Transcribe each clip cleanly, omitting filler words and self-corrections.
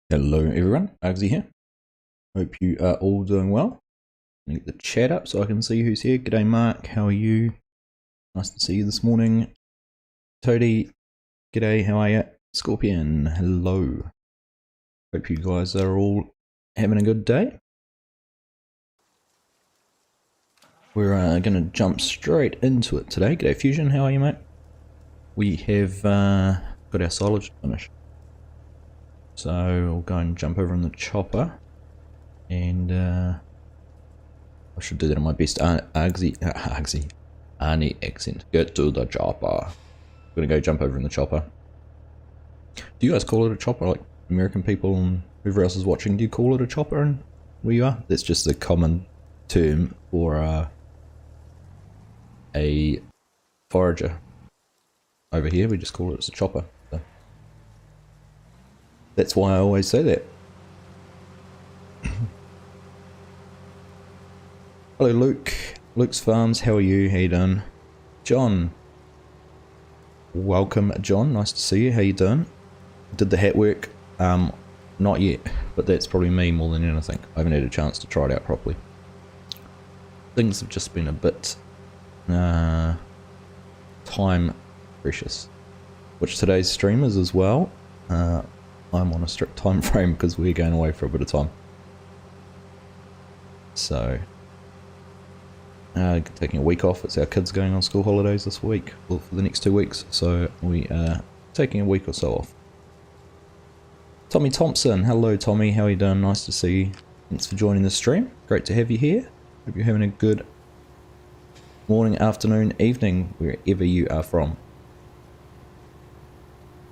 Hello everyone, Agsy here. Hope you are all doing well. Get the chat up so I can see who's here. G'day Mark, how are you? Nice to see you this morning. Toadie, g'day, how are you? Scorpion, hello. Hope you guys are all having a good day. We're going to jump straight into it today. G'day Fusion, how are you mate? We have got our silage finished. So we'll go and jump over in the chopper. And I should do that in my best Arnie accent. Get to the chopper. I'm gonna go jump over in the chopper. Do you guys call it a chopper? Like American people and whoever else is watching, do you call it a chopper and where you are? That's just a common term for a forager. Over here we just call it a chopper. So that's why I always say that. Hello Luke, Luke's Farms, how are you, how you doing? John, welcome John, nice to see you, how you doing? Did the hat work? Not yet, but that's probably me more than anything. I haven't had a chance to try it out properly. Things have just been a bit time precious, which today's stream is as well. I'm on a strict time frame because we're going away for a bit of time. So taking a week off. It's our kids going on school holidays this week, well, for the next 2 weeks, so we are taking a week or so off. Tommy Thompson, hello Tommy, how are you doing? Nice to see you. Thanks for joining the stream. Great to have you here. Hope you're having a good morning, afternoon, evening, wherever you are from.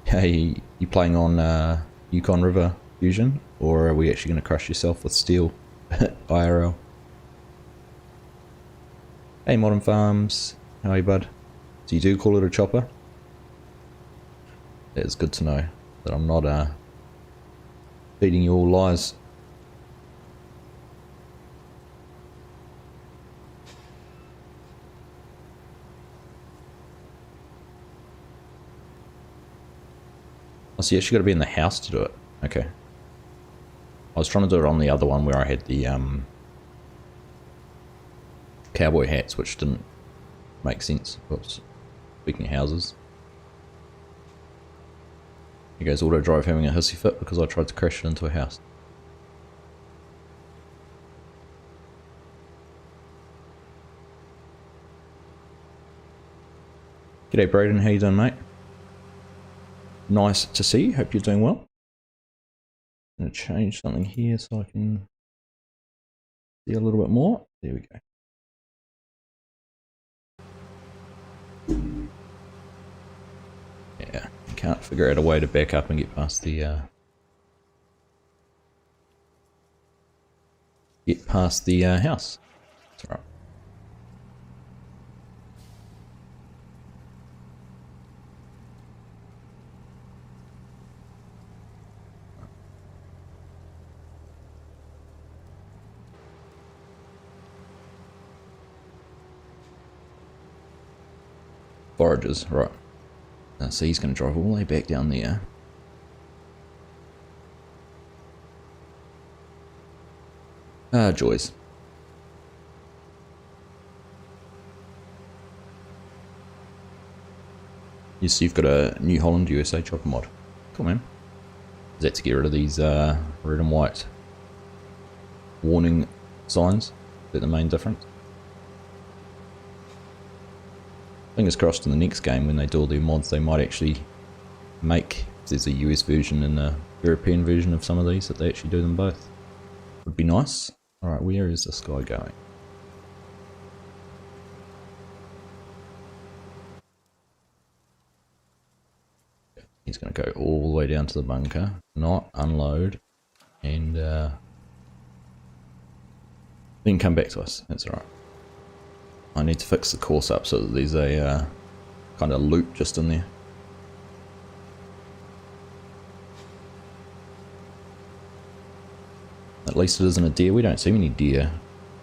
Hey, you playing on Yukon River Fusion, or are we actually going to crush yourself with steel IRL? Hey Modern Farms, how are you bud? So you do call it a chopper? It's good to know that I'm not feeding you all lies. Oh, so you actually got to be in the house to do it. Okay. I was trying to do it on the other one where I had the cowboy hats, which didn't make sense. Oops. Speaking of houses. Here goes Auto Drive having a hissy fit because I tried to crash it into a house. G'day Braden, how you doing mate? Nice to see you, hope you're doing well. I'm going to change something here so I can see a little bit more. There we go. Yeah, can't figure out a way to back up and get past the house. It's alright. Foragers, right. So he's going to drive all the way back down there. Ah, joys. Yes, you've got a New Holland USA chopper mod. Cool, man. Is that to get rid of these red and white warning signs? Is that the main difference? Fingers crossed in the next game when they do all their mods they might actually make, if there's a US version and a European version of some of these, that they actually do them both. Would be nice. Alright, where is this guy going? He's going to go all the way down to the bunker, not unload, and then come back to us. That's alright. I need to fix the course up so that there's a kind of loop just in there. At least it isn't a deer. We don't see many deer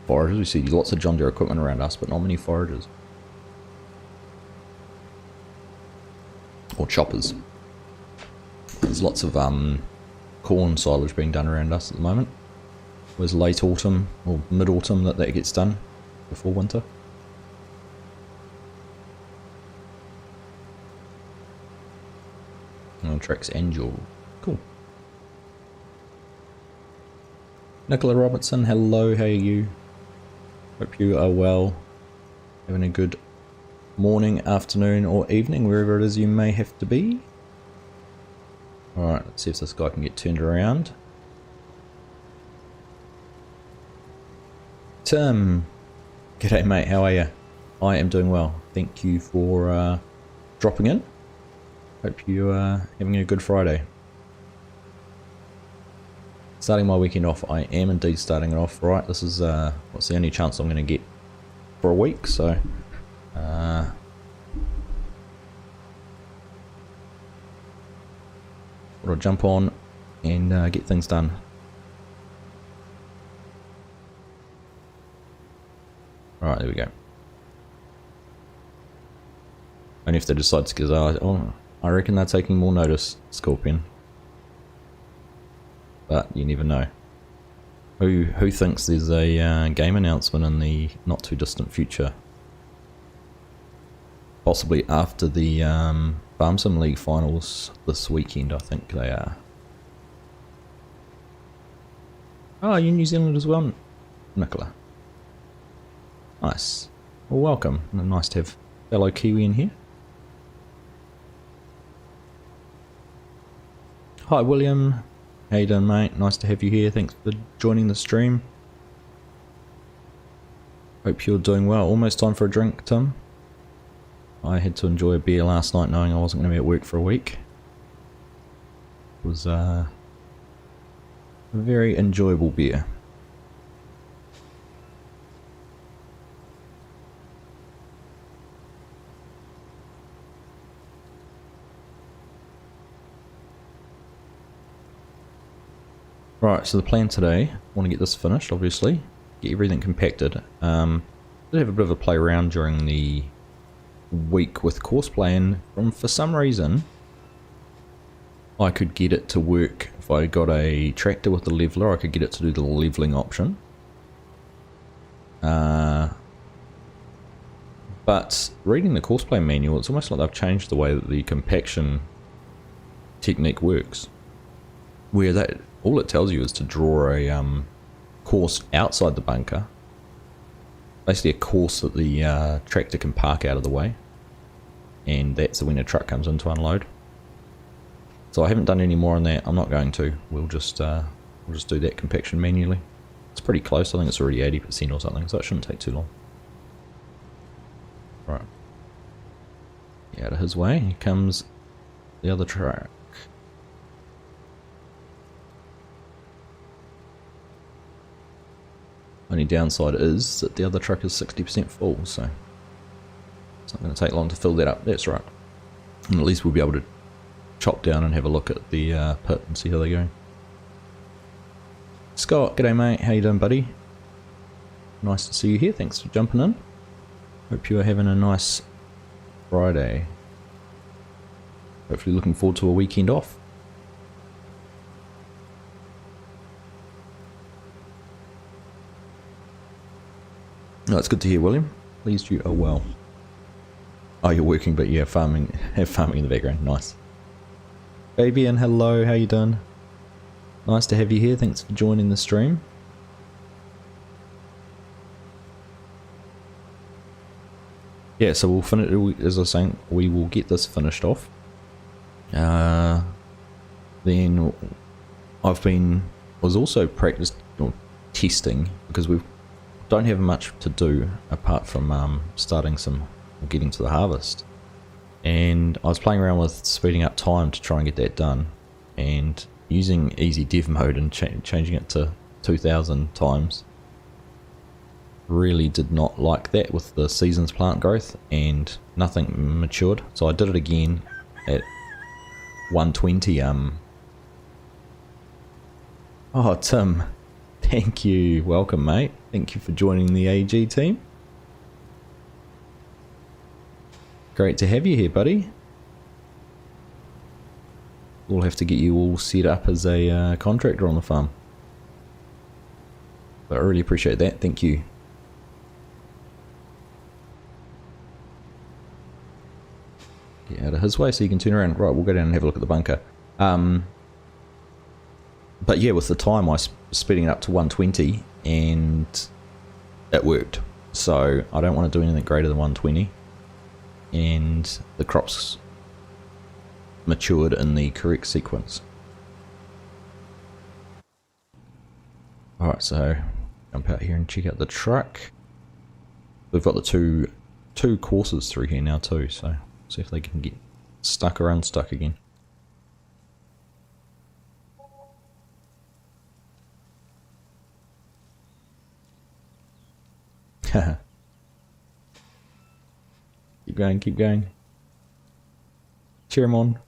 foragers. We see lots of John Deere equipment around us, but not many foragers. Or choppers. There's lots of corn silage being done around us at the moment. It was late autumn or mid-autumn that gets done before winter. Tracks Angel. Cool. Nicola Robertson, hello, how are you? Hope you are well. Having a good morning, afternoon or evening, wherever it is you may have to be. Alright, let's see if this guy can get turned around. Tim. G'day mate, how are you? I am doing well. Thank you for dropping in. Hope you are having a good Friday. Starting my weekend off, I am indeed starting it off right. This is what's the only chance I'm going to get for a week, so thought I'll jump on and get things done. Alright, there we go. Only if they decide to, because I reckon they're taking more notice, Scorpion. But you never know. Who thinks there's a game announcement in the not too distant future? Possibly after the Farm Sim League finals this weekend, I think they are. Oh, you're New Zealand as well, Nicola. Nice. Well, welcome. Nice to have fellow Kiwi in here. Hi William, how you doing mate? Nice to have you here, thanks for joining the stream. Hope you're doing well. Almost time for a drink, Tim. I had to enjoy a beer last night knowing I wasn't going to be at work for a week. It was a very enjoyable beer. Right, so the plan today, I want to get this finished, obviously, get everything compacted. Did have a bit of a play around during the week with Courseplay, and for some reason, I could get it to work. If I got a tractor with the leveler, I could get it to do the leveling option. But reading the Courseplay manual, it's almost like they've changed the way that the compaction technique works. Where that all it tells you is to draw a course outside the bunker, basically a course that the tractor can park out of the way, and that's when a truck comes in to unload. So I haven't done any more on that. I'm not going to. We'll just do that compaction manually. It's pretty close. I think it's already 80% or something, so it shouldn't take too long. Right. Out of his way. Here comes the other truck. Only downside is that the other truck is 60% full, so it's not going to take long to fill that up. That's right. And at least we'll be able to chop down and have a look at the pit and see how they're going. Scott, g'day mate, how you doing buddy? Nice to see you here, thanks for jumping in. Hope you are having a nice Friday. Hopefully looking forward to a weekend off. No, it's good to hear, William. Pleased you are well. Oh, you're working, but yeah, farming in the background. Nice. Fabian, hello. How you doing? Nice to have you here. Thanks for joining the stream. Yeah, so we'll finish. As I was saying, we will get this finished off. Then was also testing because we don't have much to do apart from starting getting to the harvest, and I was playing around with speeding up time to try and get that done, and using easy dev mode and changing it to 2000 times. Really did not like that with the season's plant growth, and nothing matured, so I did it again at 120. Oh, Tim, thank you. Welcome, mate. Thank you for joining the AG team. Great to have you here, buddy. we'll have to get you all set up as a contractor on the farm. But I really appreciate that, thank you. Get out of his way so you can turn around. Right, we'll go down and have a look at the bunker. But yeah, with the time I was speeding it up to 120 and it worked. So I don't want to do anything greater than 120. And the crops matured in the correct sequence. Alright, so jump out here and check out the truck. We've got the two courses through here now too, so see if they can get stuck or unstuck again. Keep going, keep going. Cheer him on.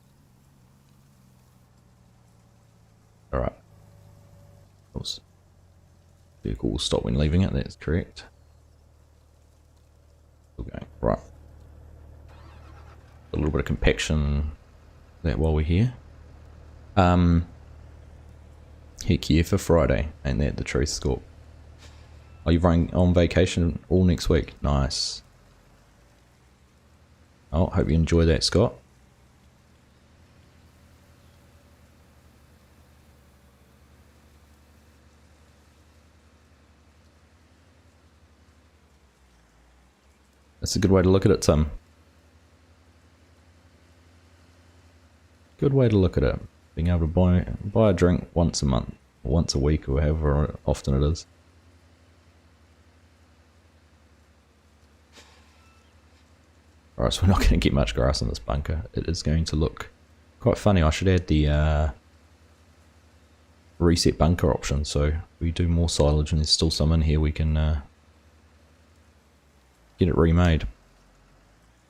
Alright. Vehicle will stop when leaving it, that's correct. Still going. Right. A little bit of compaction that while we're here. Heck yeah for Friday, ain't that the truth, Scorp? Are you running on vacation all next week? Nice. Oh, hope you enjoy that, Scott. That's a good way to look at it, Tim. Good way to look at it. Being able to buy a drink once a month, or once a week, or however often it is. Alright, so we're not going to get much grass in this bunker. It is going to look quite funny. I should add the reset bunker option, so if we do more silage and there's still some in here, we can get it remade.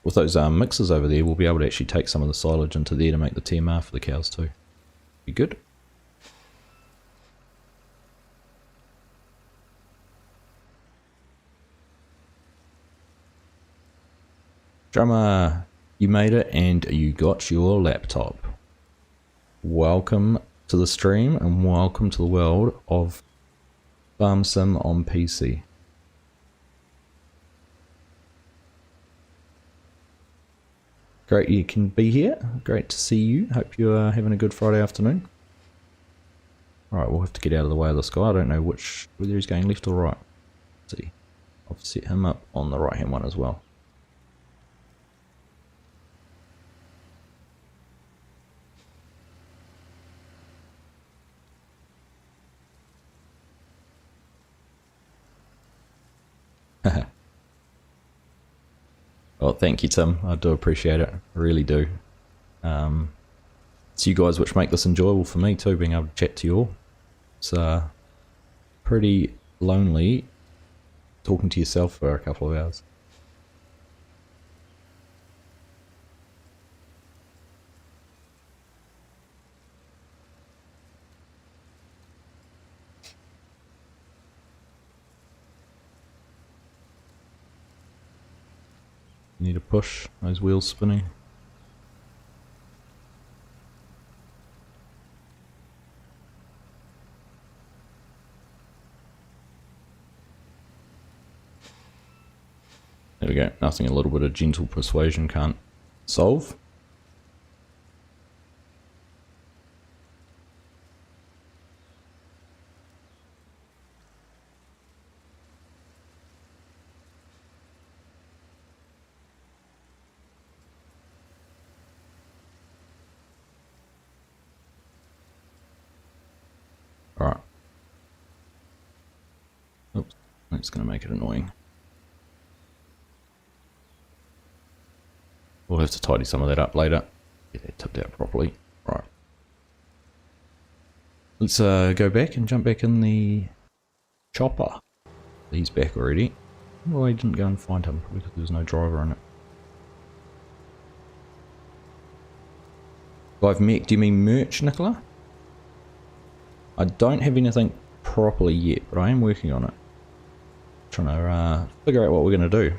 With those mixers over there, we'll be able to actually take some of the silage into there to make the TMR for the cows too. Be good. Drummer, you made it and you got your laptop. Welcome to the stream and welcome to the world of Farm Sim on PC. Great you can be here. Great to see you. Hope you're having a good Friday afternoon. Alright, we'll have to get out of the way of this guy. I don't know whether he's going left or right. Let's see. I've set him up on the right hand one as well. Well, thank you, Tim. I do appreciate it. I really do. It's you guys which make this enjoyable for me too, being able to chat to you all. It's pretty lonely talking to yourself for a couple of hours. Need a push, those wheels spinning. There we go, nothing a little bit of gentle persuasion can't solve. Alright. Oops, that's going to make it annoying. We'll have to tidy some of that up later. Get that tipped out properly. Right. Let's go back and jump back in the chopper. He's back already. Well, I didn't go and find him because there was no driver in it. Live mech, do you mean merch, Nicola? I don't have anything properly yet, but I am working on it. Trying to figure out what we're going to do.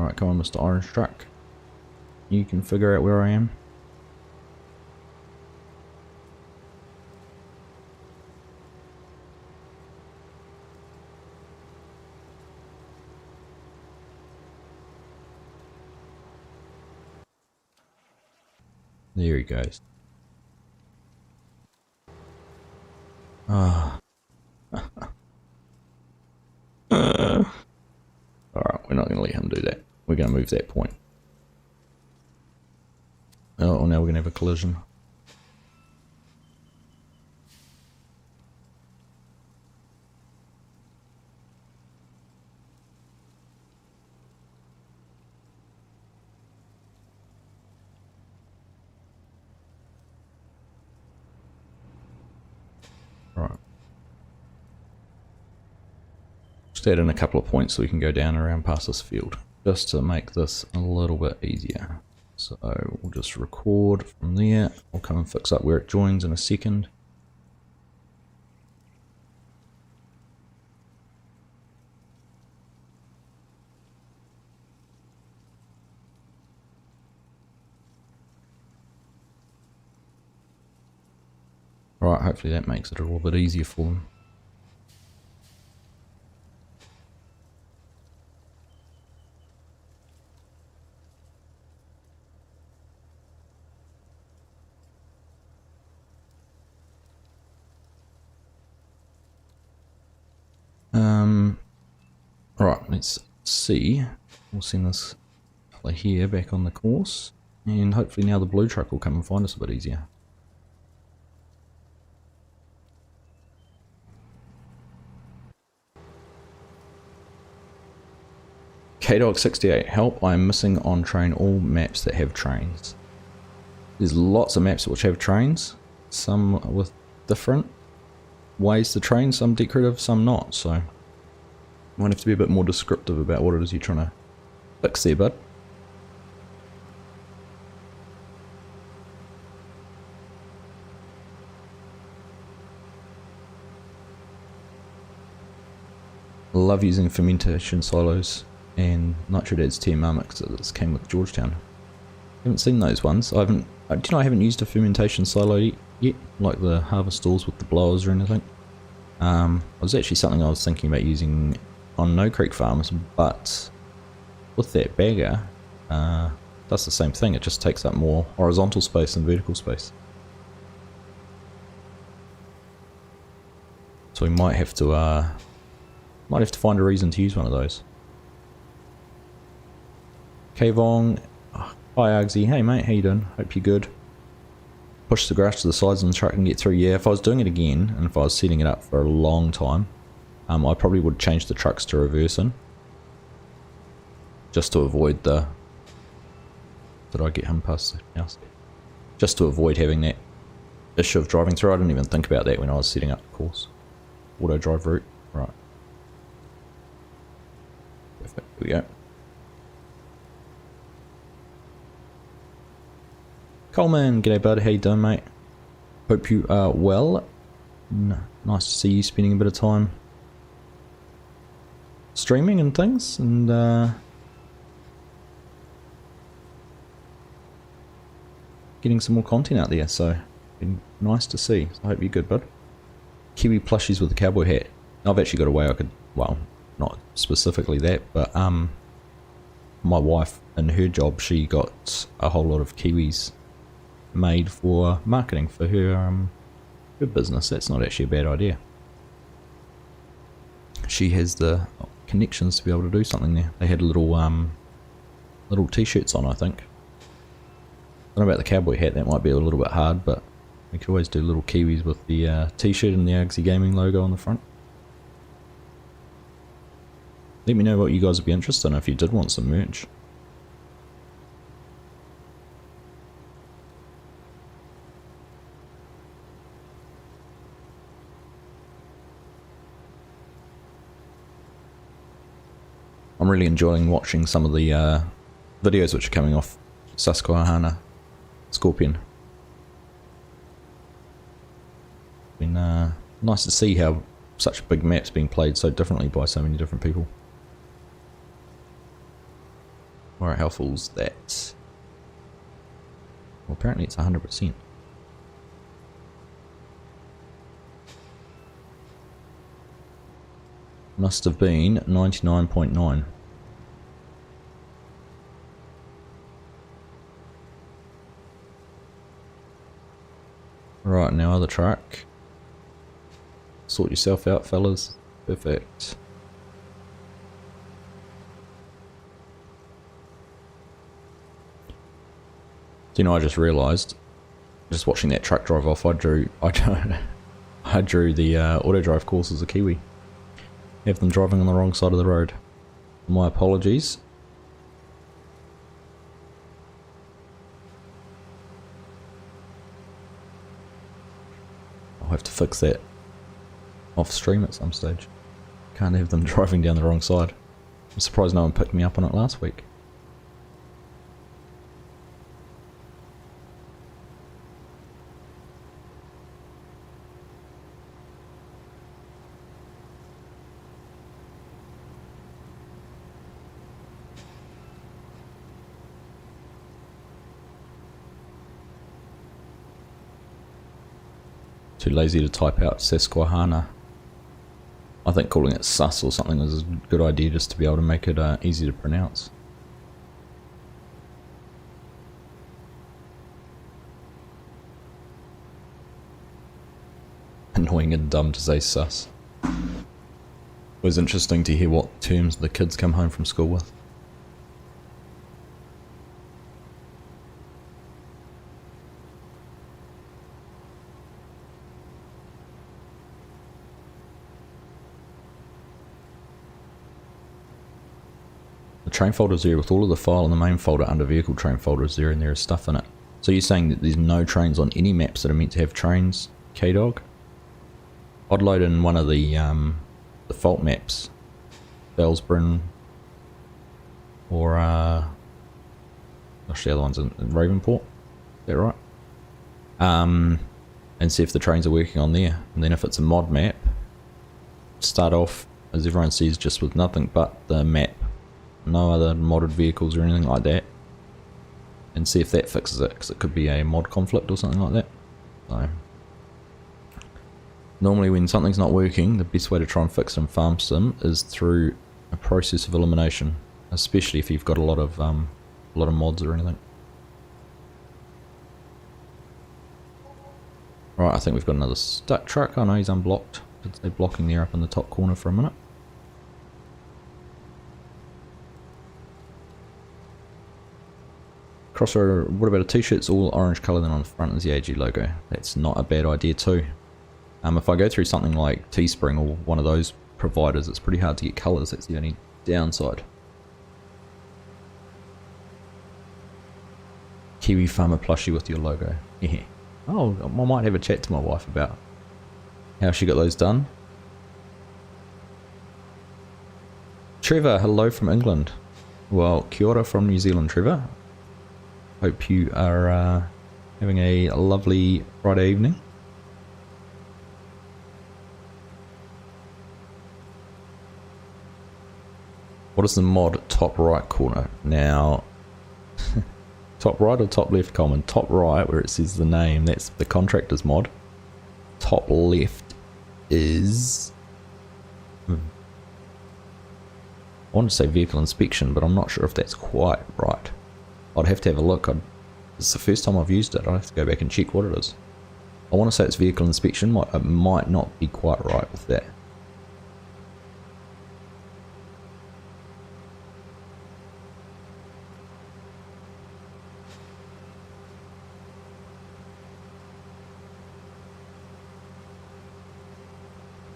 Alright, come on, Mr. Orange Truck. You can figure out where I am. There he goes. Ah. Alright, we're not going to let him do that. We're going to move that point. Oh, now we're going to have a collision. Right. Just add in a couple of points so we can go down and around past this field, just to make this a little bit easier. So we'll just record from there. We'll come and fix up where it joins in a second. Right, hopefully that makes it a little bit easier for them. Right, let's see. We'll send this fella here back on the course, and hopefully now the blue truck will come and find us a bit easier. KDog68, help, I am missing on train all maps that have trains. There's lots of maps which have trains, some with different ways to train, some decorative, some not, so might have to be a bit more descriptive about what it is you're trying to fix there, bud. Love using fermentation silos and Nitrodad's TMR mix that came with Georgetown. Haven't seen those ones. I haven't. Do you know I haven't used a fermentation silo yet, like the harvest stalls with the blowers or anything. It was actually something I was thinking about using on No Creek farms, but with that bagger, does the same thing. It just takes up more horizontal space than vertical space. So we might have to find a reason to use one of those. Kavong, hi Argsy, hey mate, how you doing? Hope you're good. Push the grass to the sides and the truck and get through. Yeah, if I was doing it again, and if I was setting it up for a long time, I probably would change the trucks to reversing. Just to avoid the... Did I get him past the house? Just to avoid having that issue of driving through. I didn't even think about that when I was setting up the course. Auto drive route, right. Perfect, here we go. Coleman, g'day bud, how you doing mate? Hope you are well. Nice to see you spending a bit of time streaming and things, and getting some more content out there, so been nice to see. So I hope you're good, bud. Kiwi plushies with the cowboy hat. I've actually got a way I could, well, not specifically that, but my wife, in her job, she got a whole lot of Kiwis made for marketing for her business. That's not actually a bad idea. She has the connections to be able to do something there. They had little t-shirts on, I think. I don't know about the cowboy hat, that might be a little bit hard, but we could always do little Kiwis with the t-shirt and the Argsy Gaming logo on the front. Let me know what you guys would be interested in if you did want some merch. I'm really enjoying watching some of the videos which are coming off Susquehanna Scorpion. Been nice to see how such a big map's being played so differently by so many different people. Alright, how full's that? Well, apparently it's 100%. Must have been 99.9. Right, now other track. Sort yourself out, fellas. Perfect. Do you know, I just realised, just watching that truck drive off, I drew the auto drive course as a Kiwi. Have them driving on the wrong side of the road. My apologies. I'll have to fix that off stream at some stage. Can't have them driving down the wrong side. I'm surprised no one picked me up on it last week. Too lazy to type out Susquehanna. I think calling it sus or something is a good idea just to be able to make it easy to pronounce. Annoying and dumb to say sus. It was interesting to hear what terms the kids come home from school with. Train folder's there with all of the file in the main folder under vehicle train folders there, and there is stuff in it. So you're saying that there's no trains on any maps that are meant to have trains, K-Dog? I'd load in one of the default maps, Bellsbrunn, or gosh, the other one's in Ravenport, is that right? And see if the trains are working on there, and then if it's a mod map, start off, as everyone sees, just with nothing but the map. No other modded vehicles or anything like that, and see if that fixes it, because it could be a mod conflict or something like that. So normally when something's not working, the best way to try and fix it in Farm Sim is through a process of elimination, especially if you've got a lot of mods or anything. Right, I think we've got another stuck truck. Oh no, he's unblocked. Did say blocking there up in the top corner for a minute. Crossroad, what about a t-shirt? It's all orange colour, then on the front is the AG logo. That's not a bad idea too. If I go through something like Teespring or one of those providers, it's pretty hard to get colours. That's the only downside. Kiwi Farmer plushie with your logo. Yeah. Oh, I might have a chat to my wife about how she got those done. Trevor, hello from England. Well, kia ora from New Zealand, Trevor. Hope you are having a lovely Friday evening. What is the mod top right corner? Now, top right or top left common? Top right, where it says the name, that's the contractor's mod. Top left is... I want to say vehicle inspection, but I'm not sure if that's quite right. I'd have to have a look. It's the first time I've used it. I'd have to go back and check what it is. I want to say it's vehicle inspection. It might not be quite right with that.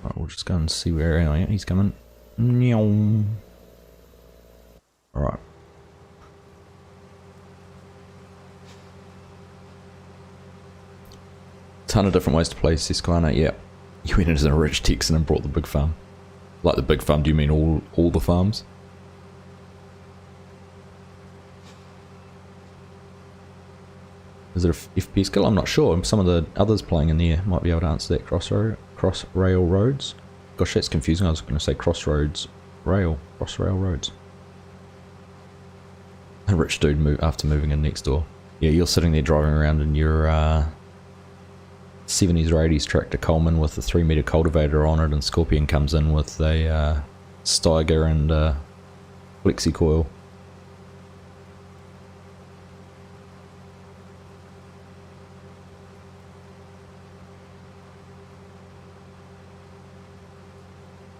Right, we'll just go and see where he's coming. Alright. Ton of different ways to play Susquehanna. Yeah, you went into a rich Texan and brought the big farm. Like the big farm, do you mean all the farms? Is it a FPS skill? I'm not sure. Some of the others playing in there might be able to answer that. Crossrail roads. Gosh, that's confusing. I was going to say crossroads rail. Crossrail roads. A rich dude after moving in next door. Yeah, you're sitting there driving around in your 70s or 80s tractor Coleman with a 3-meter cultivator on it, and Scorpion comes in with a Steiger and flexi coil.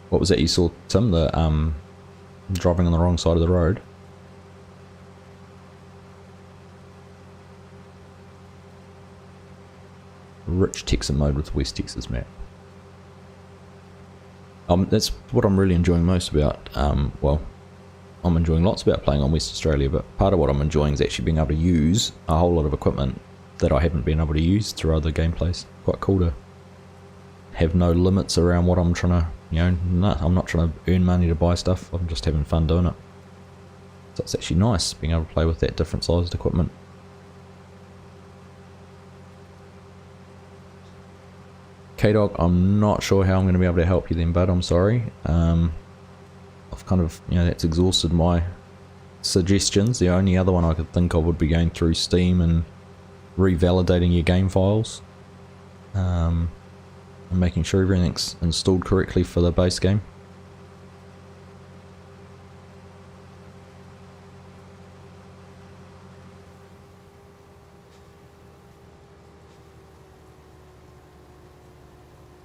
What was that you saw, Tim? The driving on the wrong side of the road. Rich Texan mode with West Texas map. That's what I'm really enjoying most about, well, I'm enjoying lots about playing on West Australia, but part of what I'm enjoying is actually being able to use a whole lot of equipment that I haven't been able to use through other gameplays. Quite cool to have no limits around what I'm trying to, I'm not trying to earn money to buy stuff, I'm just having fun doing it. So it's actually nice being able to play with that different sized equipment. K-Dog, I'm not sure how I'm going to be able to help you then, bud, I'm sorry. I've kind of, that's exhausted my suggestions. The only other one I could think of would be going through Steam and revalidating your game files. And making sure everything's installed correctly for the base game.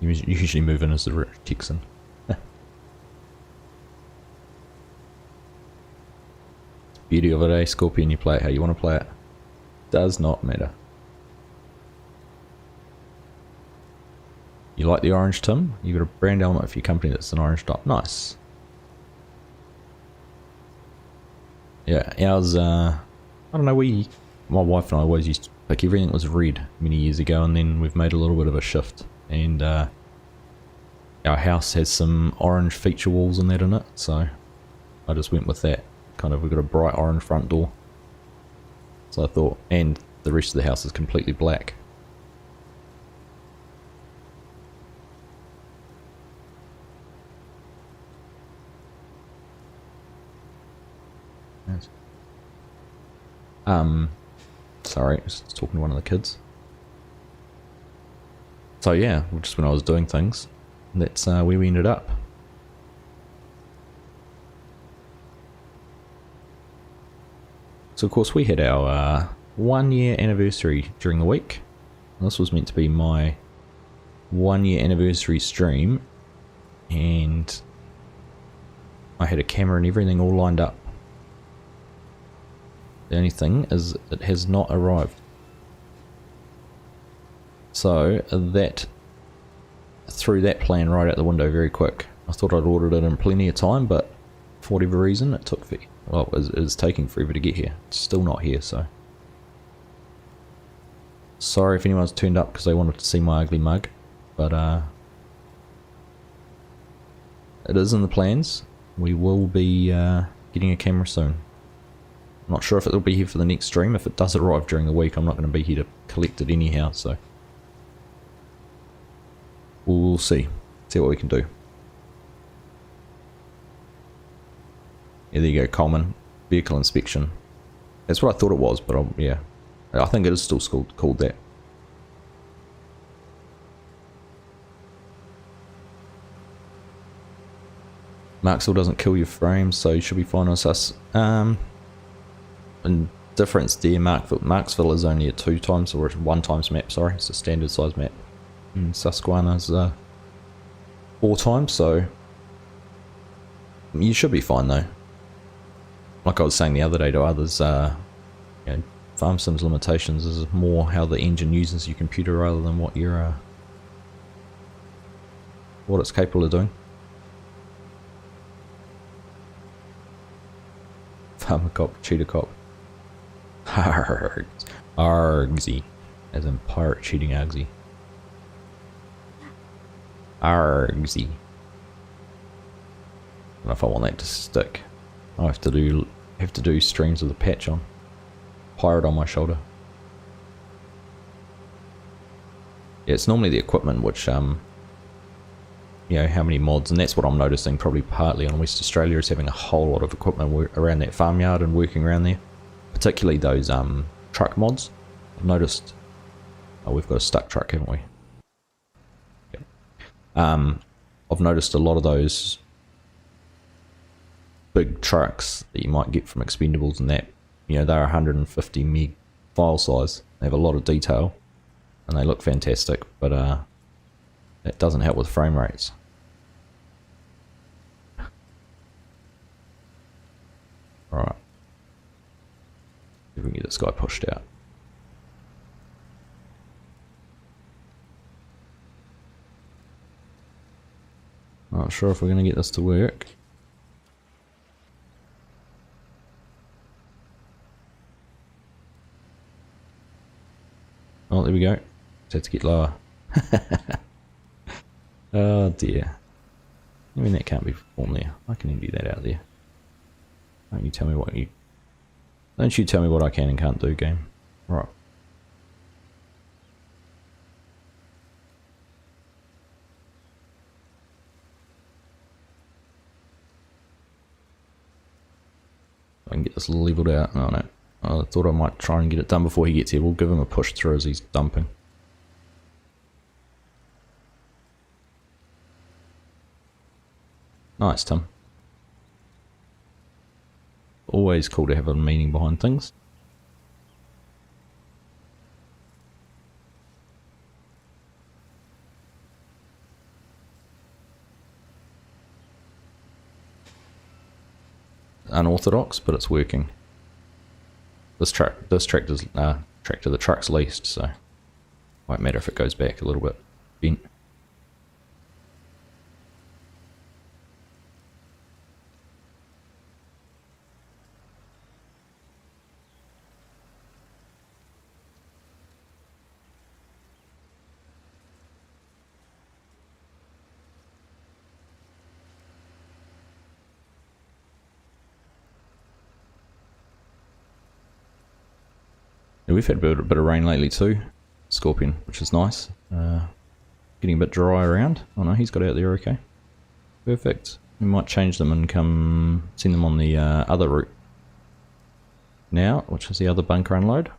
You usually move in as the rich Texan. Beauty of it, eh? Scorpion, you play it how you want to play it. Does not matter. You like the orange, Tim? You got a brand element for your company that's an orange dot. Nice. Yeah, ours, I don't know, my wife and I always used to pick everything that was red many years ago, and then we've made a little bit of a shift. And our house has some orange feature walls and that in it, so I just went with that. Kind of, we've got a bright orange front door. So I thought, and the rest of the house is completely black. Sorry, just talking to one of the kids. So yeah, just when I was doing things, that's where we ended up. So of course we had our 1 year anniversary during the week. And this was meant to be my 1 year anniversary stream, and I had a camera and everything all lined up. The only thing is it has not arrived. So that threw that plan right out the window very quick. I thought I'd ordered it in plenty of time, but for whatever reason it took it is taking forever to get here. It's still not here, so sorry if anyone's turned up because they wanted to see my ugly mug, but it is in the plans. We will be getting a camera soon. I'm not sure if it'll be here for the next stream. If it does arrive during the week, I'm not going to be here to collect it anyhow, so we'll see what we can do. Yeah, there you go, Coleman. Vehicle inspection. That's what I thought it was, but yeah, I think it is still called that. Marksville doesn't kill your frames, so you should be fine on sus. And difference there, Marksville is only a 2 times or a 1 times map, sorry, it's a standard size map. And Susquehanna's 4 times, so you should be fine though. Like I was saying the other day to others, Farm Sim's limitations is more how the engine uses your computer rather than what you're what it's capable of doing. Farmer cop, cheetah cop. Argsy. As in pirate cheating Argsy. Argsy. I don't know if I want that to stick. I have to do streams with a patch on. Pirate on my shoulder. Yeah, it's normally the equipment which how many mods, and that's what I'm noticing probably partly on West Australia, is having a whole lot of equipment around that farmyard and working around there. particularly those truck mods. I've noticed. Oh, we've got a stuck truck, haven't we? Yep. I've noticed a lot of those big trucks that you might get from Expendables and that, you know, they're 150 meg file size. They have a lot of detail and they look fantastic, but that doesn't help with frame rates. Alright. See if we can get this guy pushed out. Not sure if we're going to get this to work. Oh, there we go. Just have to get lower. Oh dear. I mean, that can't be performed there. I can empty that out there. Don't you tell me what you... Don't you tell me what I can and can't do, game. Right. I can get this leveled out. Oh no. I thought I might try and get it done before he gets here. We'll give him a push through as he's dumping. Nice, Tim. Always cool to have a meaning behind things. Unorthodox, but it's working. This tractor, the truck's leased, so won't matter if it goes back a little bit bent. Yeah, we've had a bit of rain lately too, Scorpion, which is nice. Getting a bit dry around. Oh no, he's got out there okay. Perfect. We might change them and come send them on the other route now, which is the other bunker unload.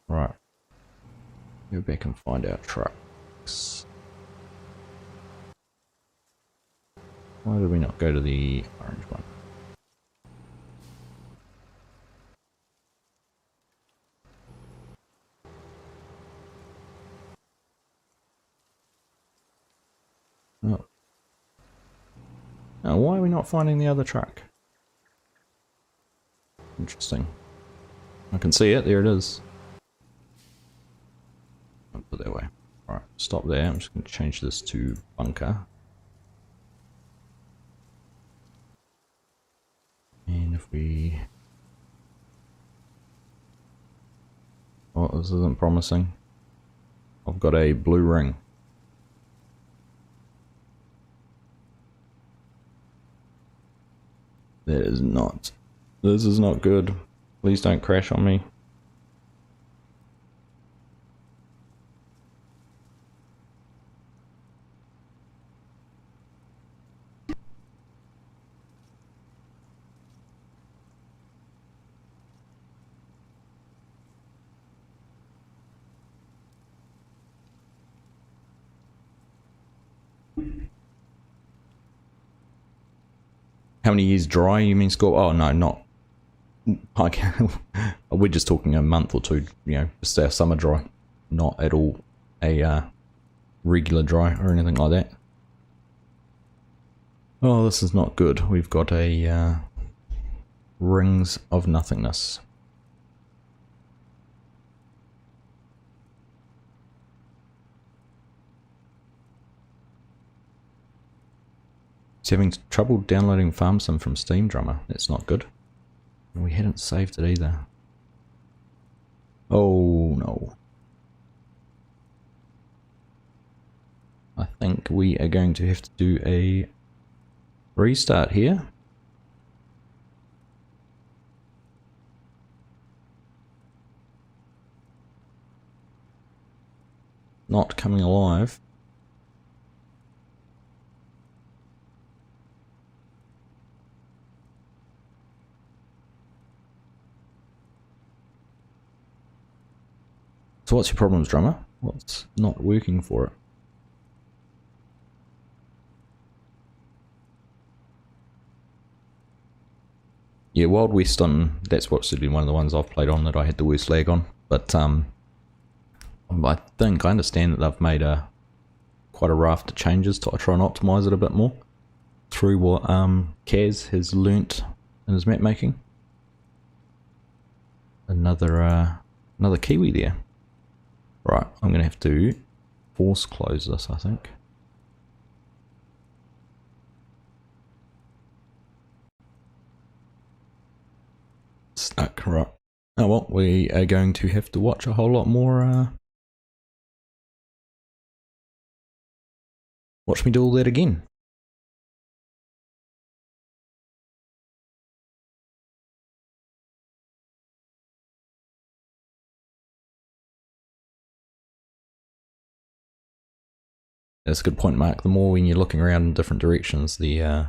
Right. Go back and find our trucks. Why did we not go to the orange one? Oh. Now, why are we not finding the other truck? Interesting. I can see it, there it is. I'll put it that way. Alright, stop there. I'm just going to change this to bunker. And if we... Oh, this isn't promising. I've got a blue ring. That is not... This is not good. Please don't crash on me. How many years dry, you mean, Scorp? Oh, no, not... I can, we're just talking a month or two, you know, just our summer dry. Not at all a regular dry or anything like that. Oh, this is not good. We've got a rings of nothingness. It's having trouble downloading FarmSim from Steam Drummer. That's not good. We hadn't saved it either. Oh no. I think we are going to have to do a restart here. Not coming alive. So what's your problems, drummer? What's not working for it? Yeah, Wild West on, that's what's been one of the ones I've played on that I had the worst lag on. But I understand that they've made quite a raft of changes to try and optimise it a bit more through what Kaz has learnt in his map making. Another Kiwi there. Right, I'm going to have to force close this, I think. Stuck, right. Oh well, we are going to have to watch a whole lot more. Watch me do all that again. That's a good point, Mark. The more when you're looking around in different directions, the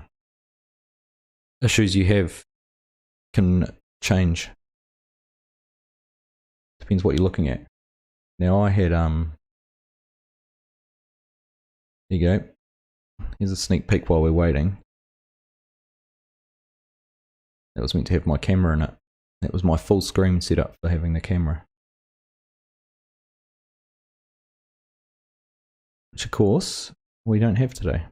issues you have can change. Depends what you're looking at. Now I had there you go. Here's a sneak peek while we're waiting. That was meant to have my camera in it. That was my full screen setup for having the camera. Which of course we don't have today.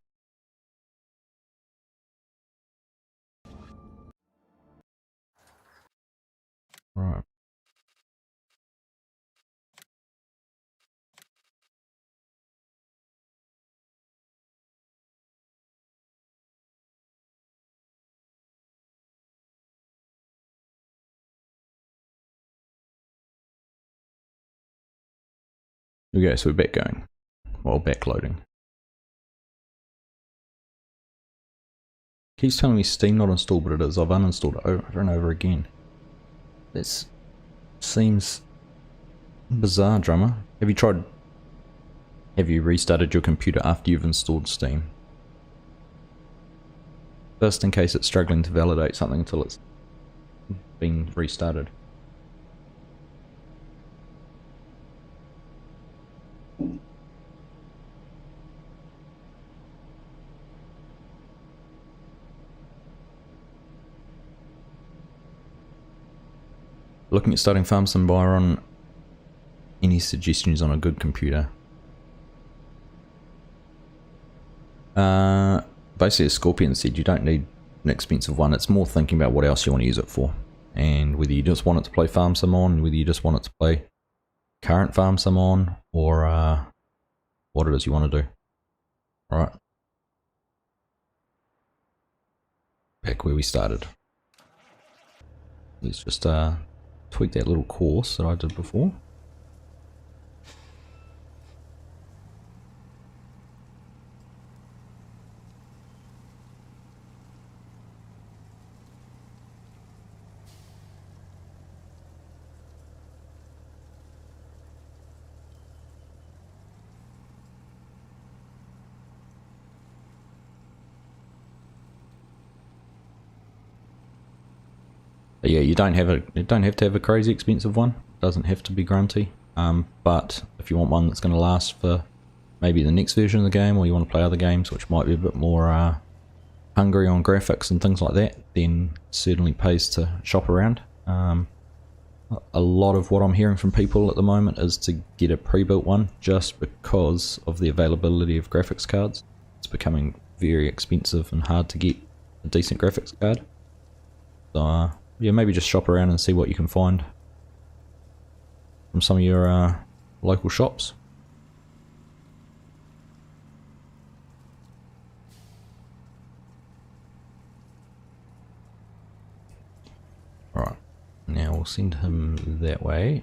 Right. Here we go, so we're back going. Well, backloading. Keeps telling me Steam not installed, but it is. I've uninstalled it over and over again. This seems bizarre, drummer. Have you restarted your computer after you've installed Steam? Just in case it's struggling to validate something until it's been restarted. Looking at starting Farm Sim Byron. Any suggestions on a good computer? Basically, as Scorpion said, you don't need an expensive one. It's more thinking about what else you want to use it for, and whether you just want it to play Farm Sim on, whether you just want it to play current Farm Sim on, or what it is you want to do. All right, back where we started. Let's just tweak that little course that I did before. But yeah, you don't have to have a crazy expensive one. It doesn't have to be grunty. But if you want one that's going to last for maybe the next version of the game, or you want to play other games which might be a bit more hungry on graphics and things like that, then certainly pays to shop around. A lot of what I'm hearing from people at the moment is to get a pre-built one, just because of the availability of graphics cards. It's becoming very expensive and hard to get a decent graphics card. So yeah, maybe just shop around and see what you can find from some of your local shops. Alright, now we'll send him that way.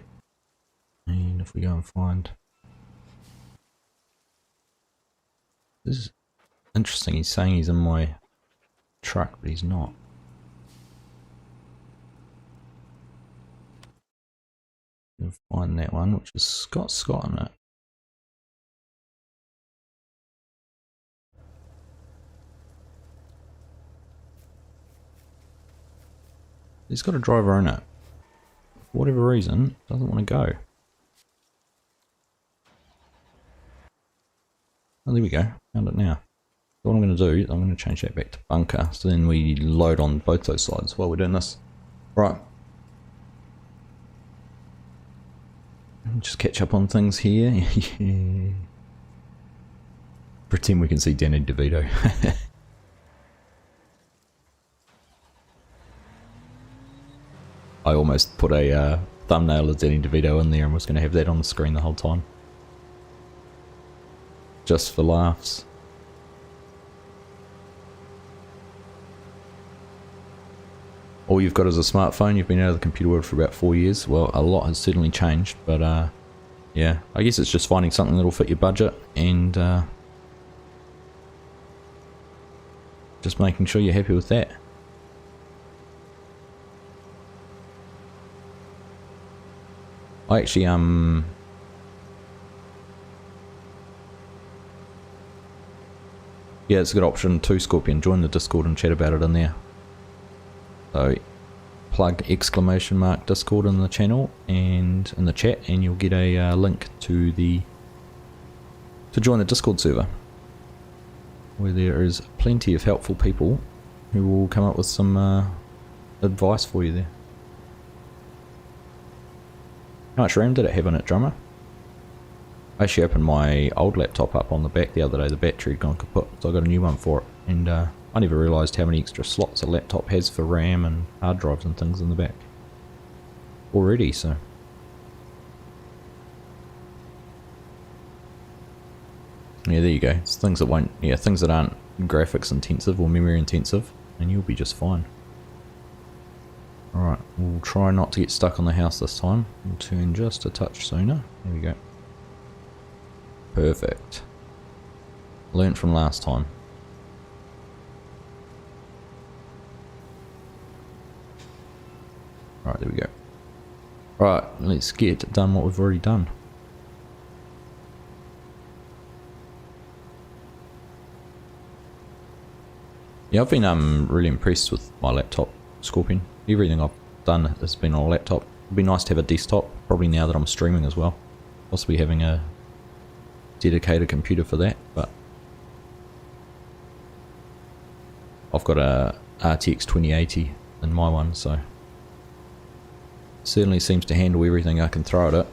And if we go and find... This is interesting, he's saying he's in my truck, but he's not. We'll find that one, which has got Scott in it. He's got a driver in it. For whatever reason, doesn't want to go. Oh, there we go. Found it now. So what I'm going to do, I'm going to change that back to bunker, so then we load on both those sides while we're doing this. Right. Just catch up on things here. Yeah. Pretend we can see Danny DeVito. I almost put a thumbnail of Danny DeVito in there and was going to have that on the screen the whole time. Just for laughs. All you've got is a smartphone, you've been out of the computer world for about 4 years. Well, a lot has certainly changed, but yeah, I guess it's just finding something that'll fit your budget and just making sure you're happy with that. I actually, yeah, it's a good option too, Scorpion. Join the Discord and chat about it in there. So, plug ! Discord in the channel and in the chat, and you'll get a link to join the Discord server, where there is plenty of helpful people who will come up with some advice for you there. How much RAM did it have in it, drummer? I actually opened my old laptop up on the back the other day. The battery had gone kaput, so I got a new one for it, and I never realised how many extra slots a laptop has for RAM and hard drives and things in the back already, so. Yeah, there you go. It's things that won't, yeah, things that aren't graphics intensive or memory intensive, and you'll be just fine. Alright, we'll try not to get stuck on the house this time. We'll turn just a touch sooner. There we go. Perfect. Learned from last time. Alright, there we go. Right, let's get done what we've already done. Yeah, I've been really impressed with my laptop, Scorpion. Everything I've done has been on a laptop. It'd be nice to have a desktop, probably now that I'm streaming as well. Possibly having a dedicated computer for that, but I've got a RTX 2080 in my one, so certainly seems to handle everything I can throw at it.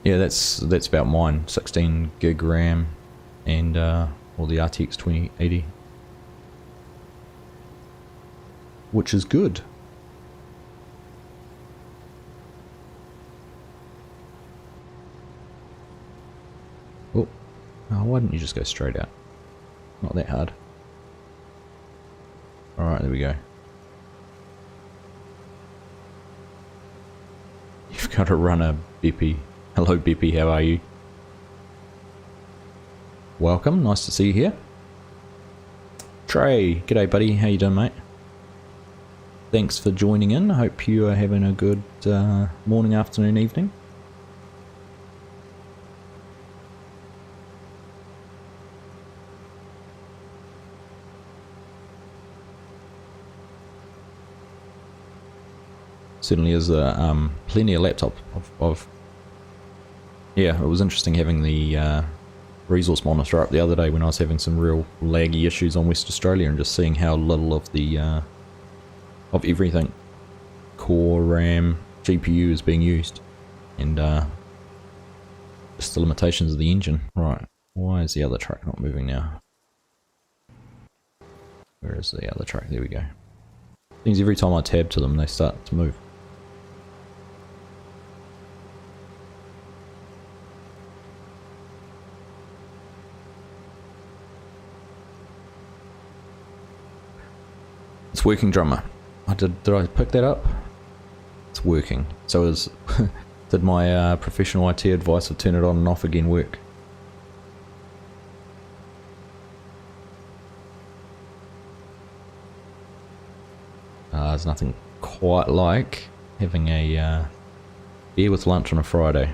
Yeah, that's about mine. 16 gig RAM and or the RTX 2080, which is good. Oh, why didn't you just go straight out? Not that hard. Alright, there we go. You've got to run a Beppy. Hello Beppy, how are you? Welcome, nice to see you here. Trey, g'day buddy, how you doing mate? Thanks for joining in, I hope you are having a good morning, afternoon, evening. Certainly is plenty of laptop of yeah, it was interesting having the resource monitor up the other day when I was having some real laggy issues on West Australia, and just seeing how little of the of everything, core, RAM, GPU is being used, and just the limitations of the engine. Right, why is the other truck not moving now? Where is the other truck? There we go. Things every time I tab to them, they start to move. It's working, drummer. Did I pick that up? It's working. So is did my professional IT advice of turn it on and off again work? There's nothing quite like having a beer with lunch on a Friday.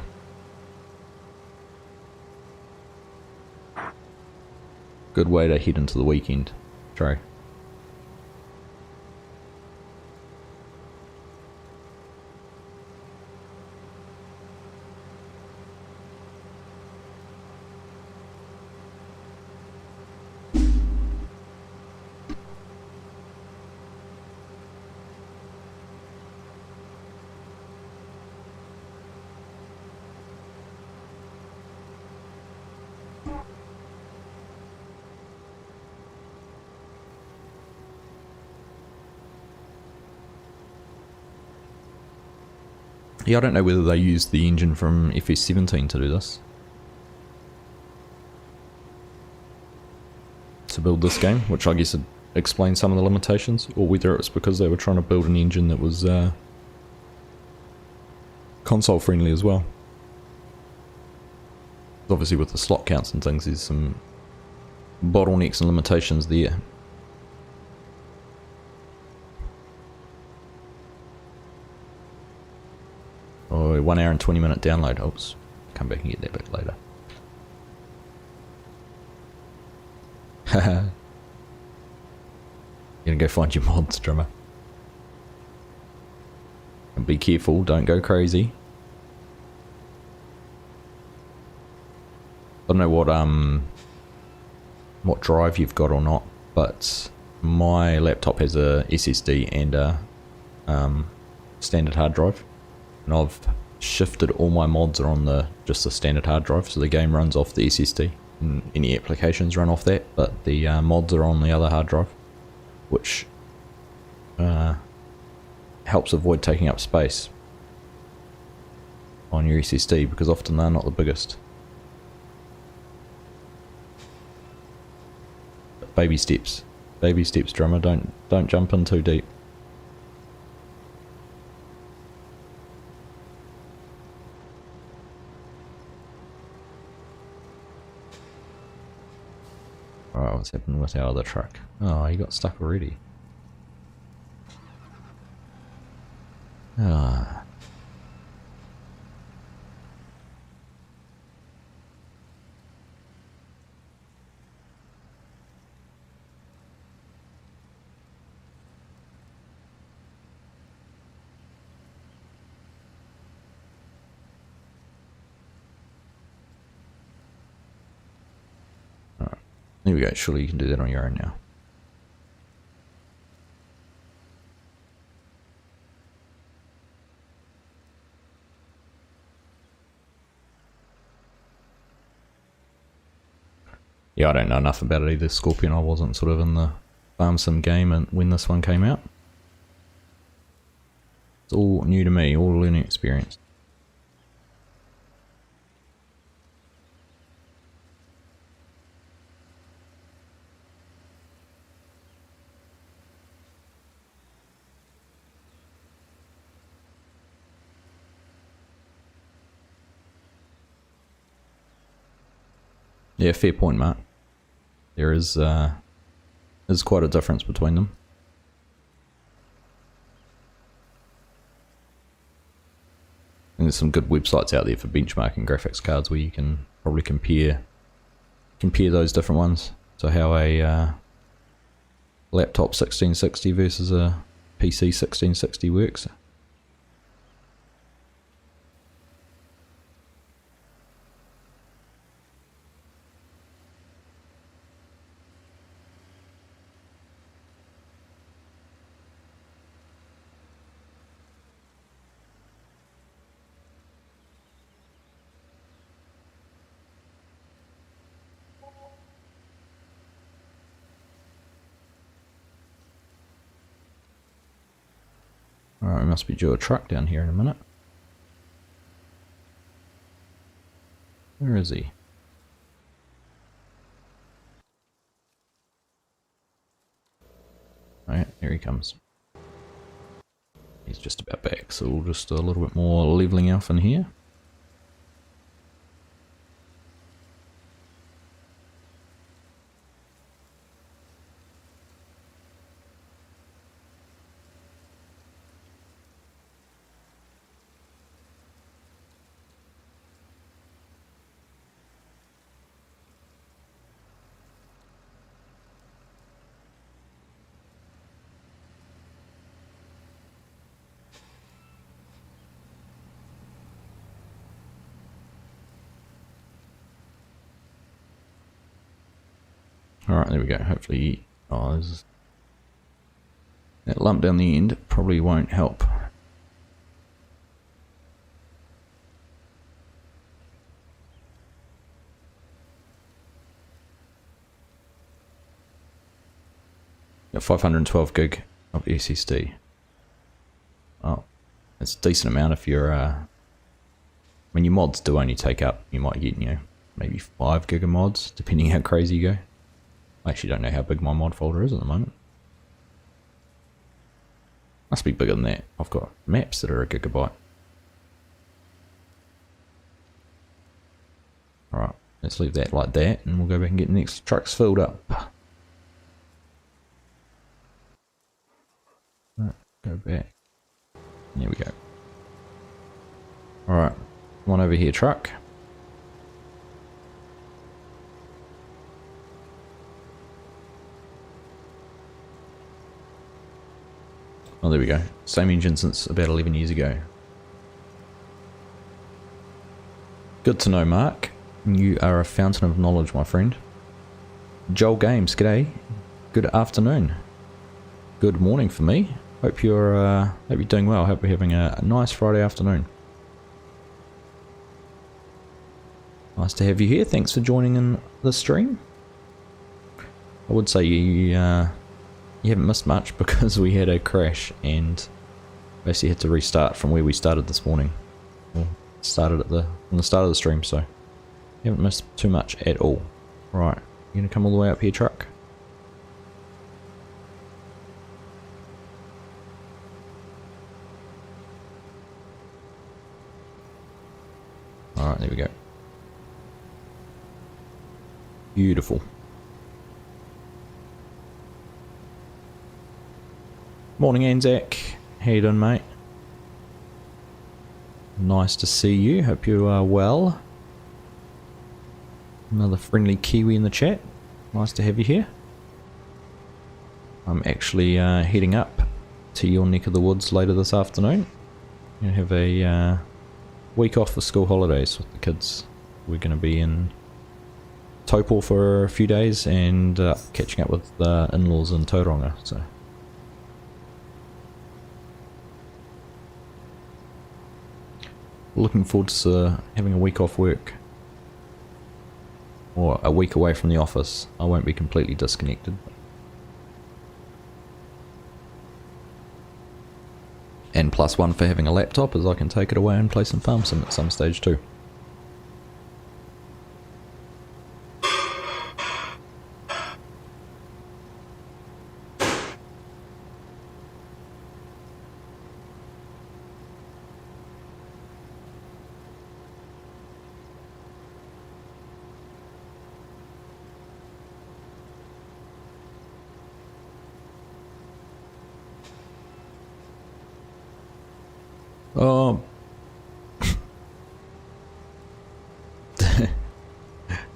Good way to head into the weekend. Try. Yeah, I don't know whether they used the engine from FS17 to do this. To build this game, which I guess it explains some of the limitations, or whether it's because they were trying to build an engine that was console friendly as well. Obviously with the slot counts and things, there's some bottlenecks and limitations there. Oh, 1 hour and 20 minute download. Oops, come back and get that back later. Haha. You're gonna go find your mods, drummer. And be careful, don't go crazy. I don't know what drive you've got or not, but my laptop has a SSD and a standard hard drive, and I've shifted all my mods are on just the standard hard drive, so the game runs off the SSD and any applications run off that, but the mods are on the other hard drive, which helps avoid taking up space on your SSD, because often they're not the biggest. But baby steps, drummer. Don't jump in too deep. Alright, what's happened with our other truck? Oh, he got stuck already. Ah. Alright, there we go. Surely you can do that on your own now. Yeah, I don't know enough about it either, Scorpion. I wasn't sort of in the farm sim game and when this one came out. It's all new to me, all learning experience. Yeah, fair point, Mark. There is quite a difference between them. And there's some good websites out there for benchmarking graphics cards where you can probably compare those different ones. So how a laptop 1660 versus a PC 1660 works. Alright, we must be due a truck down here in a minute. Where is he? Alright, here he comes. He's just about back, so we'll just do a little bit more levelling off in here. Alright, there we go. Hopefully, that lump down the end probably won't help. Got 512 gig of SSD. Oh, that's a decent amount if you're, when your mods do only take up, you might get, maybe 5 gig of mods, depending how crazy you go. I actually don't know how big my mod folder is at the moment. Must be bigger than that. I've got maps that are a gigabyte. Alright, let's leave that like that, and we'll go back and get the next trucks filled up. Right, go back. There we go. Alright, come on over here, truck. Oh, there we go. Same engine since about 11 years ago. Good to know, Mark. You are a fountain of knowledge, my friend. Joel Games, g'day. Good afternoon. Good morning for me. Hope you're doing well. Hope you're having a nice Friday afternoon. Nice to have you here. Thanks for joining in the stream. I would say you haven't missed much because we had a crash and basically had to restart from where we started this morning. Well, started from the start of the stream, so you haven't missed too much at all. Right, you gonna come all the way up here, truck? Alright, there we go. Beautiful. Morning, Anzac. How you doing, mate? Nice to see you. Hope you are well. Another friendly Kiwi in the chat. Nice to have you here. I'm actually heading up to your neck of the woods later this afternoon. Gonna have a week off for school holidays with the kids. We're going to be in Taupo for a few days and catching up with the in-laws in Tauranga. So looking forward to having a week off work. Or a week away from the office. I won't be completely disconnected. And plus one for having a laptop is I can take it away and play some farm sim at some stage too. Oh,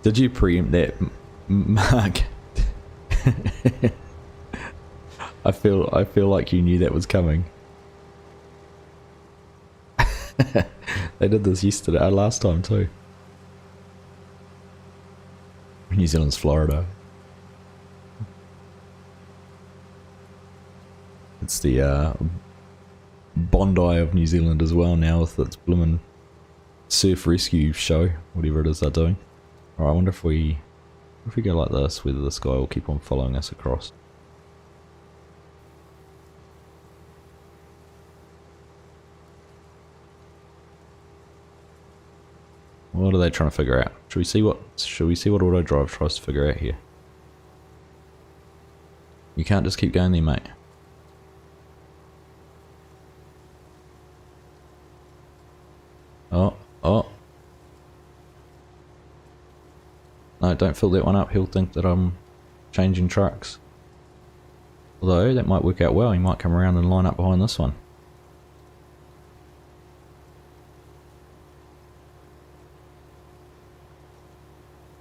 did you preempt that, Mark? I feel like you knew that was coming. They did this yesterday, last time too. New Zealand's Florida. It's the Bondi of New Zealand as well now with its bloomin' surf rescue show, whatever it is they're doing. Alright, I wonder if we go like this, whether this guy will keep on following us across. What are they trying to figure out? Should we see what auto drive tries to figure out here? You can't just keep going there, mate. Oh. No, don't fill that one up. He'll think that I'm changing trucks. Although, that might work out well. He might come around and line up behind this one.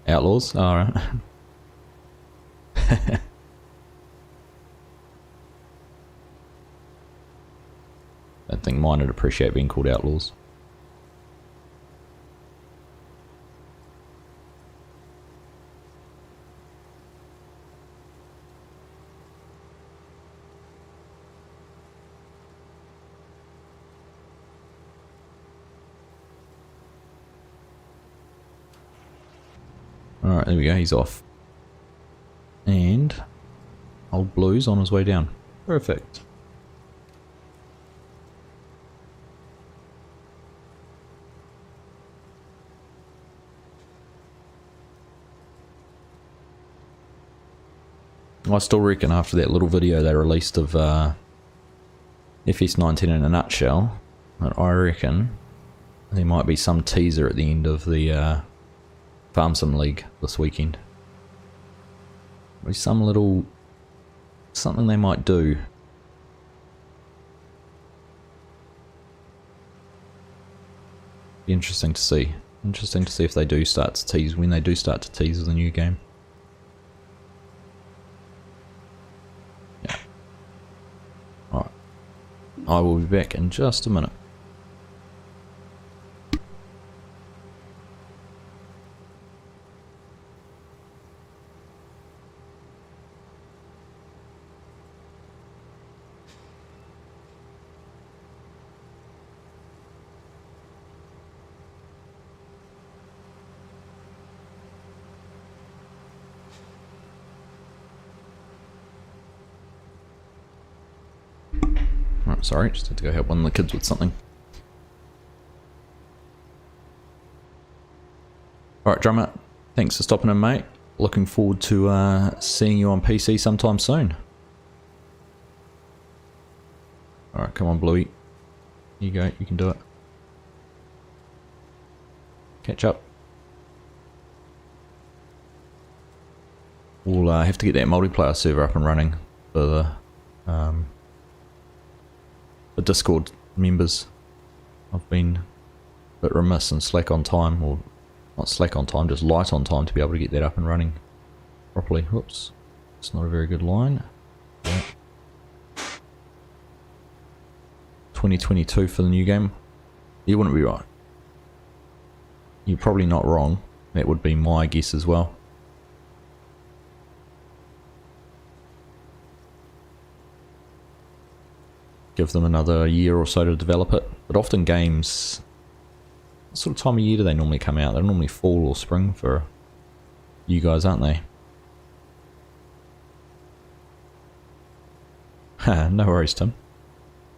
Outlaws? Alright. Don't think mine would appreciate being called outlaws. Alright, there we go, he's off. And old Blue's on his way down. Perfect. I still reckon after that little video they released of FS19 in a nutshell, that I reckon there might be some teaser at the end of the Farm Sim League this weekend. Maybe some little something they might do. Be interesting to see. Interesting to see if they do start to tease, when they do start to tease the new game. Yeah. Alright. I will be back in just a minute. Right, sorry, just had to go help one of the kids with something. Alright, drummer, thanks for stopping in, mate. Looking forward to seeing you on PC sometime soon. Alright, come on, Bluey. Here you go, you can do it. Catch up. We'll have to get that multiplayer server up and running for the Discord members. I've been a bit remiss and slack on time, or not slack on time, just light on time to be able to get that up and running properly. Whoops, it's not a very good line. Yeah. 2022 for the new game. You wouldn't be right. You're probably not wrong. That would be my guess as well. Give them another year or so to develop it. But often games, what sort of time of year do they normally come out? They're normally fall or spring for you guys, aren't they? No worries, Tim.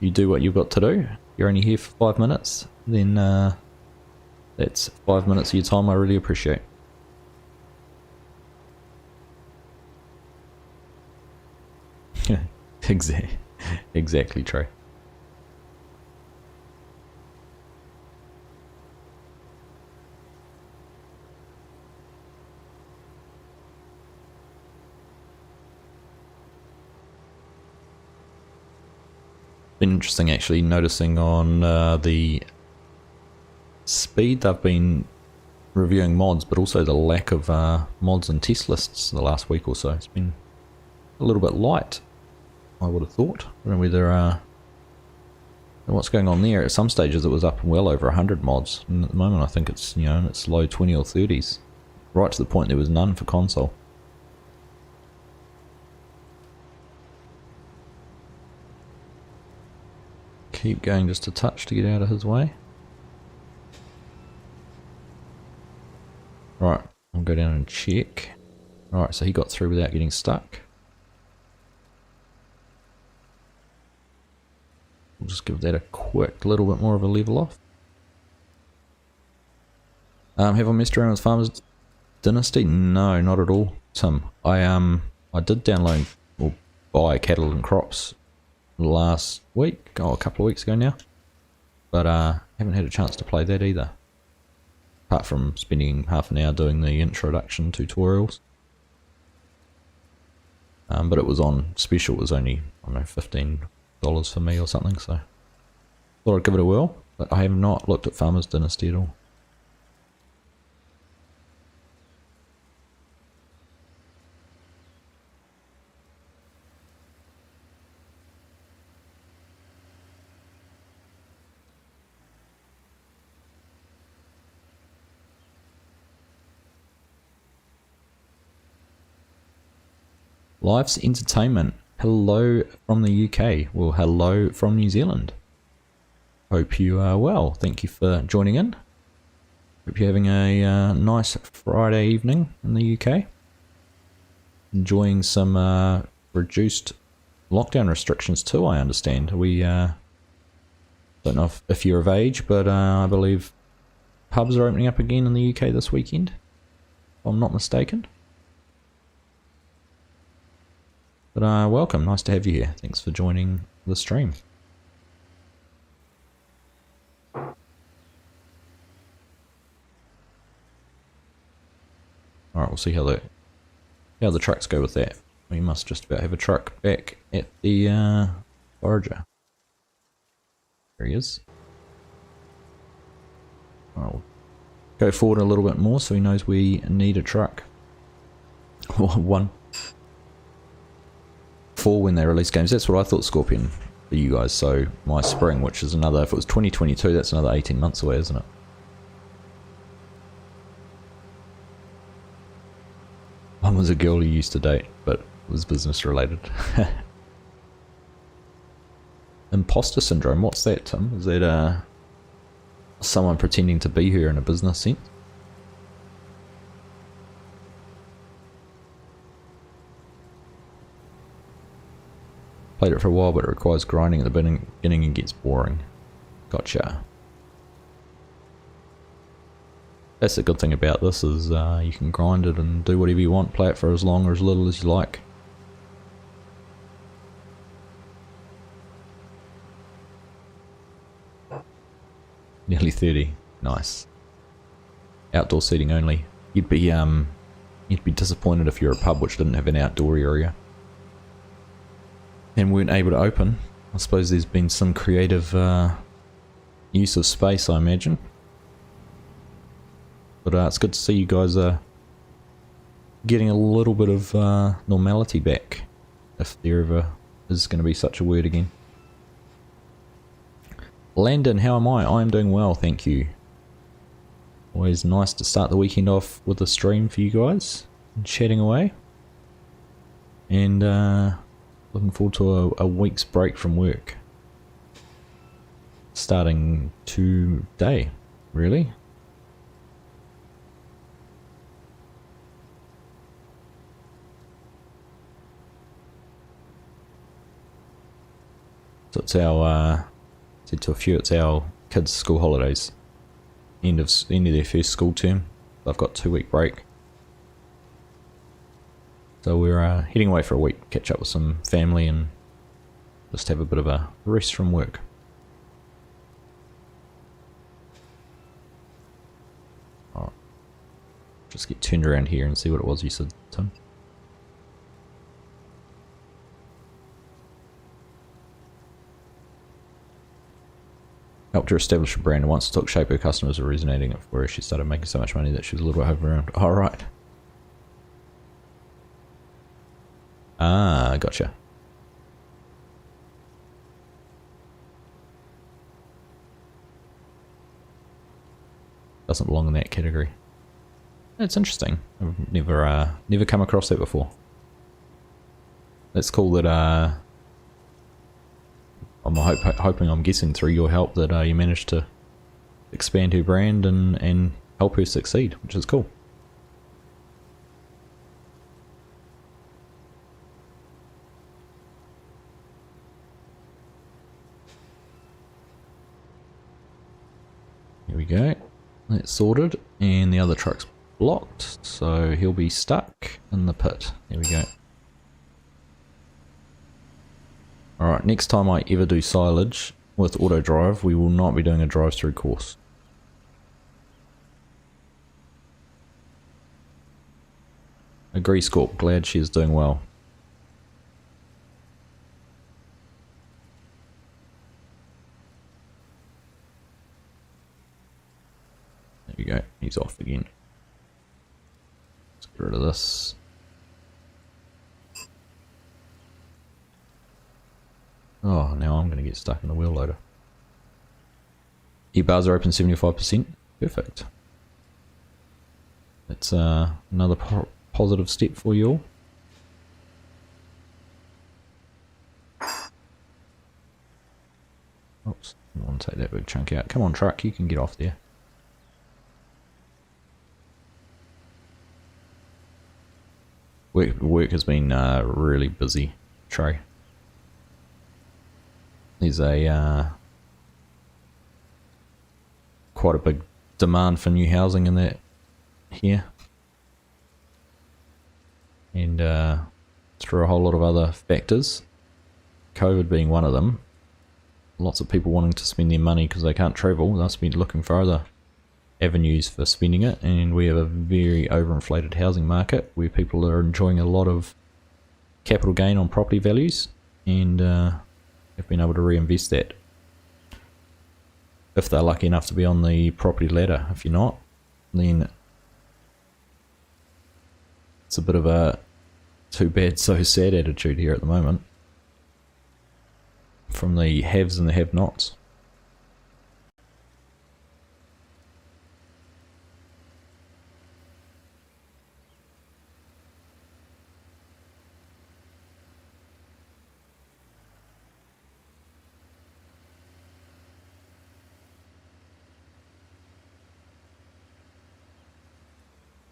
You do what you've got to do. You're only here for 5 minutes, then that's 5 minutes of your time I really appreciate. Exactly true. Been interesting actually noticing on the speed they've been reviewing mods, but also the lack of mods and test lists the last week or so. It's been a little bit light, I would have thought. I don't know whether what's going on there. At some stages it was up well over 100 mods, and at the moment I think it's, you know, in its low 20 or 30s, right to the point there was none for console. Keep going just a touch to get out of his way. Right, I'll go down and check. Alright, so he got through without getting stuck. We'll just give that a quick little bit more of a level off. Have I messed around with Farmers Dynasty? No, not at all, Tim. I did download or buy Cattle and Crops last week, a couple of weeks ago now, but haven't had a chance to play that either, apart from spending half an hour doing the introduction tutorials. But it was on special. It was only, I don't know, $15 for me or something, so thought I'd give it a whirl, but I have not looked at Farmers Dynasty at all. Life's Entertainment, hello from the UK, well hello from New Zealand. Hope you are well, thank you for joining in. Hope you're having a nice Friday evening in the UK. Enjoying some reduced lockdown restrictions too, I understand. We don't know if you're of age, but I believe pubs are opening up again in the UK this weekend, if I'm not mistaken. But welcome, nice to have you here. Thanks for joining the stream. Alright, we'll see how the trucks go with that. We must just about have a truck back at the forager. There he is. Alright, we'll go forward a little bit more so he knows we need a truck. One. 4 when they release games. That's what I thought, Scorpion, for you guys. So my spring, which is another, if it was 2022, that's another 18 months away, isn't it? One was a girl you used to date, but was business related. Imposter syndrome, what's that, Tim? Is that someone pretending to be her in a business sense? Played it for a while, but it requires grinding at the beginning and gets boring. Gotcha. That's the good thing about this, is you can grind it and do whatever you want, play it for as long or as little as you like. Nearly 30. Nice. Outdoor seating only. You'd be disappointed if you're a pub which didn't have an outdoor area and weren't able to open. I suppose there's been some creative use of space, I imagine. But it's good to see you guys are getting a little bit of normality back, if there ever is going to be such a word again. Landon, how am I? I am doing well, thank you. Always nice to start the weekend off with a stream for you guys, and chatting away. And looking forward to a week's break from work. Starting today, really. So it's our, said to a few, it's our kids' school holidays. End of their first school term. They've got 2-week break. So we're heading away for a week, catch up with some family and just have a bit of a rest from work. Alright. Just get turned around here and see what it was you said, Tim. Helped her establish a brand, and once it took shape, her customers were resonating it for her. She started making so much money that she was a little bit overwhelmed. Alright. Ah, gotcha. Doesn't belong in that category. That's interesting. I've never come across that before. That's cool that I'm guessing through your help that you managed to expand her brand and help her succeed, which is cool. Here we go. That's sorted, and the other truck's blocked, so he'll be stuck in the pit. There we go. Alright, next time I ever do silage with auto drive, we will not be doing a drive-through course. Agree, Scorp. Glad she is doing well. There we go. He's off again. Let's get rid of this. Oh, now I'm going to get stuck in the wheel loader. E-bars are open 75%. Perfect. That's another positive step for you all. Oops, I don't want to take that big chunk out. Come on, truck, you can get off there. Work has been really busy, Trey. There's a quite a big demand for new housing in that here, and through a whole lot of other factors, COVID being one of them. Lots of people wanting to spend their money because they can't travel. They'll be looking for other avenues for spending it, and we have a very overinflated housing market where people are enjoying a lot of capital gain on property values, and have been able to reinvest that if they're lucky enough to be on the property ladder. If you're not, then it's a bit of a too bad so sad attitude here at the moment from the haves and the have-nots.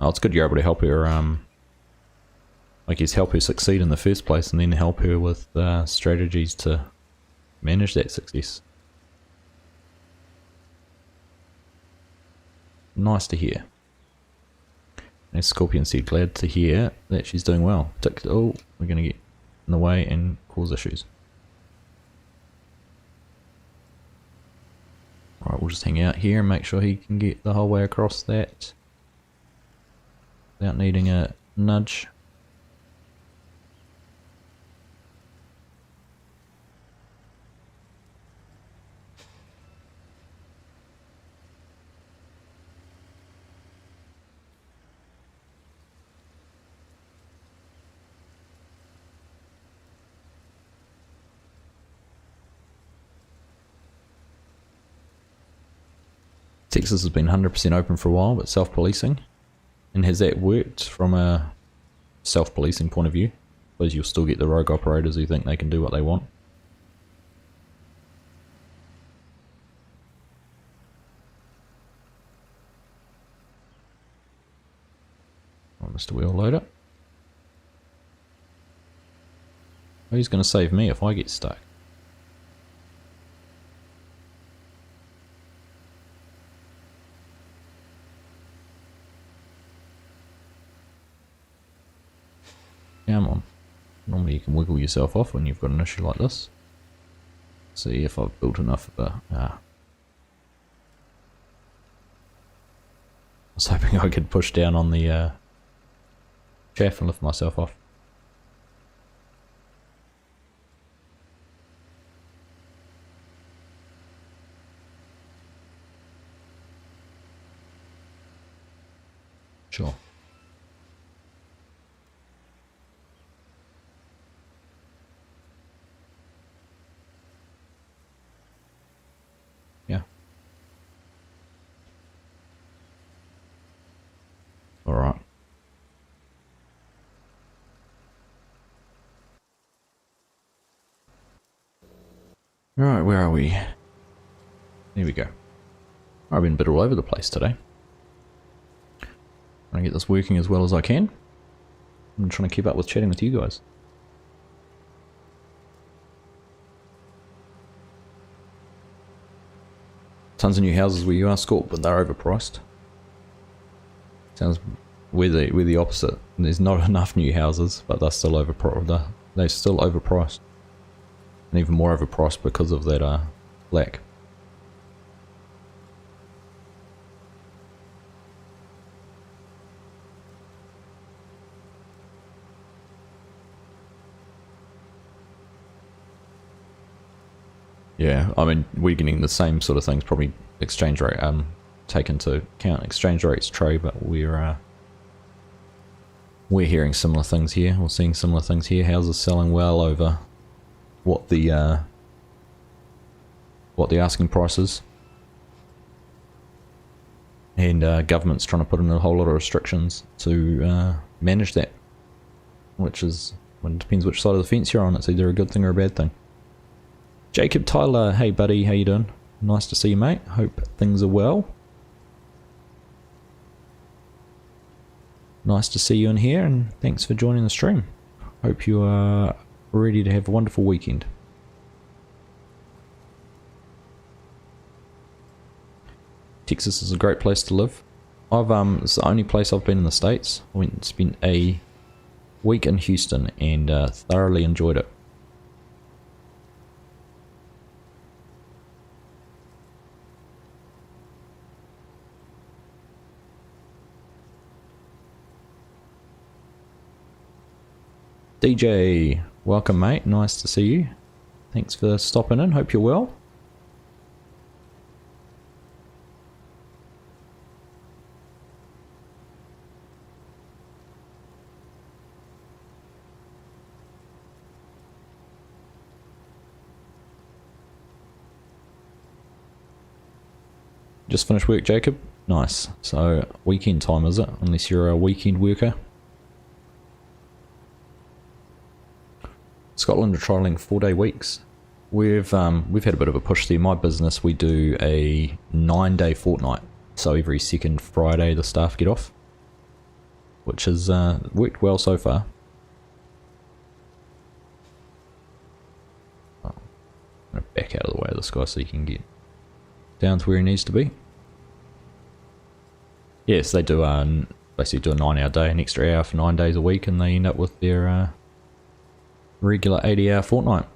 Oh, it's good you're able to help her, I guess help her succeed in the first place, and then help her with strategies to manage that success. Nice to hear. As Scorpion said, glad to hear that she's doing well. Oh, we're going to get in the way and cause issues. Right, we'll just hang out here and make sure he can get the whole way across that without needing a nudge. Texas has been 100% open for a while, but self-policing. And has that worked from a self-policing point of view? I suppose you'll still get the rogue operators who think they can do what they want. Oh, Mr. Wheel Loader. Oh, he's going to save me if I get stuck. Come on. Normally you can wiggle yourself off when you've got an issue like this. See if I've built enough of a... I was hoping I could push down on the chaff and lift myself off. Sure. Yeah. All right. All right, where are we? There we go. I've been a bit all over the place today. Trying to get this working as well as I can. I'm trying to keep up with chatting with you guys. Tons of new houses where you are, Scorp, but they're overpriced. Sounds we're the opposite. There's not enough new houses, but they're still overpriced. They're still overpriced, and even more overpriced because of that lack. Yeah, I mean, we're getting the same sort of things, probably exchange rate, take into account exchange rates trade, but we're hearing similar things here, we're seeing similar things here. Houses selling well over what the asking price is, and government's trying to put in a whole lot of restrictions to manage that, which is, well, it depends which side of the fence you're on. It's either a good thing or a bad thing. Jacob Tyler, hey buddy, how you doing? Nice to see you, mate. Hope things are well. Nice to see you in here, and thanks for joining the stream. Hope you are ready to have a wonderful weekend. Texas is a great place to live. It's the only place I've been in the States. I went and spent a week in Houston and thoroughly enjoyed it. DJ, welcome mate, nice to see you. Thanks for stopping in, hope you're well. Just finished work, Jacob? Nice. So, weekend time is it? Unless you're a weekend worker. Scotland are trialling 4-day weeks. We've had a bit of a push there. My business, we do a 9-day fortnight. So every second Friday the staff get off. Which has worked well so far. Oh, I'm going to back out of the way of this guy so he can get down to where he needs to be. Yes, they do basically do a 9-hour day, an extra hour for 9 days a week, and they end up with their regular 80-hour fortnight.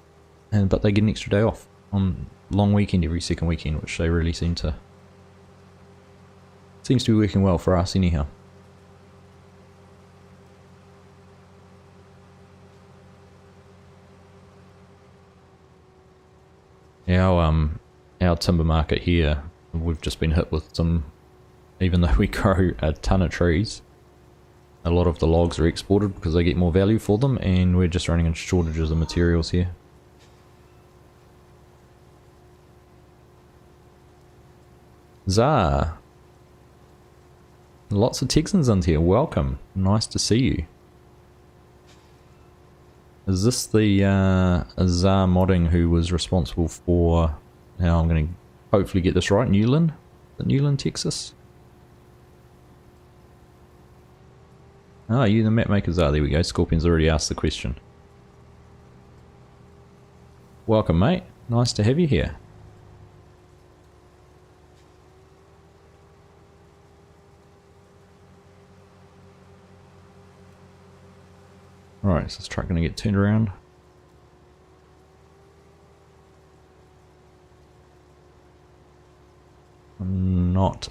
But they get an extra day off on long weekend every second weekend, which they really seems to be working well for us anyhow. Our timber market here, we've just been hit with some, even though we grow a ton of trees, a lot of the logs are exported because they get more value for them, and we're just running into shortages of materials here. Zah! Lots of Texans in here, welcome, nice to see you. Is this the Zah modding who was responsible for, now I'm going to hopefully get this right, Newland, Texas? Ah, you the map makers are, there we go, Scorpion's already asked the question. Welcome mate, nice to have you here. Alright, so this truck going to get turned around. Not...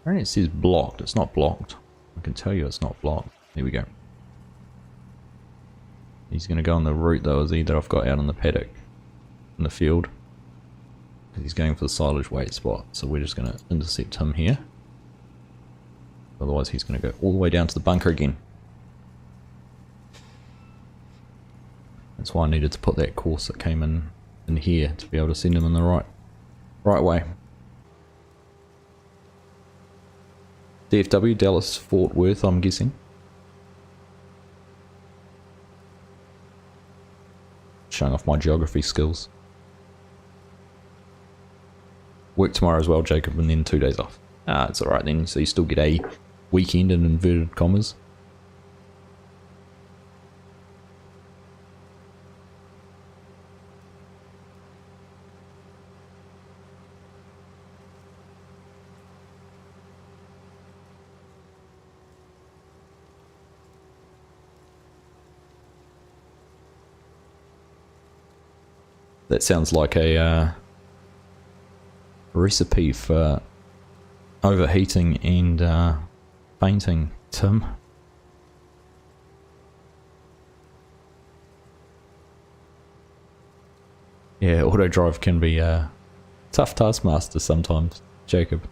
apparently it says blocked, it's not blocked. I can tell you it's not blocked. There we go. He's going to go on the route though, is he, that I've got out on the paddock in the field. Because he's going for the silage weight spot, so we're just going to intercept him here. Otherwise he's going to go all the way down to the bunker again. That's why I needed to put that course that came in here to be able to send him in the right way. DFW, Dallas, Fort Worth, I'm guessing. Showing off my geography skills. Work tomorrow as well, Jacob, and then 2 days off. Ah, it's alright then, so you still get a weekend in inverted commas. That sounds like a recipe for overheating and fainting, Tim. Yeah, auto drive can be a tough taskmaster sometimes, Jacob.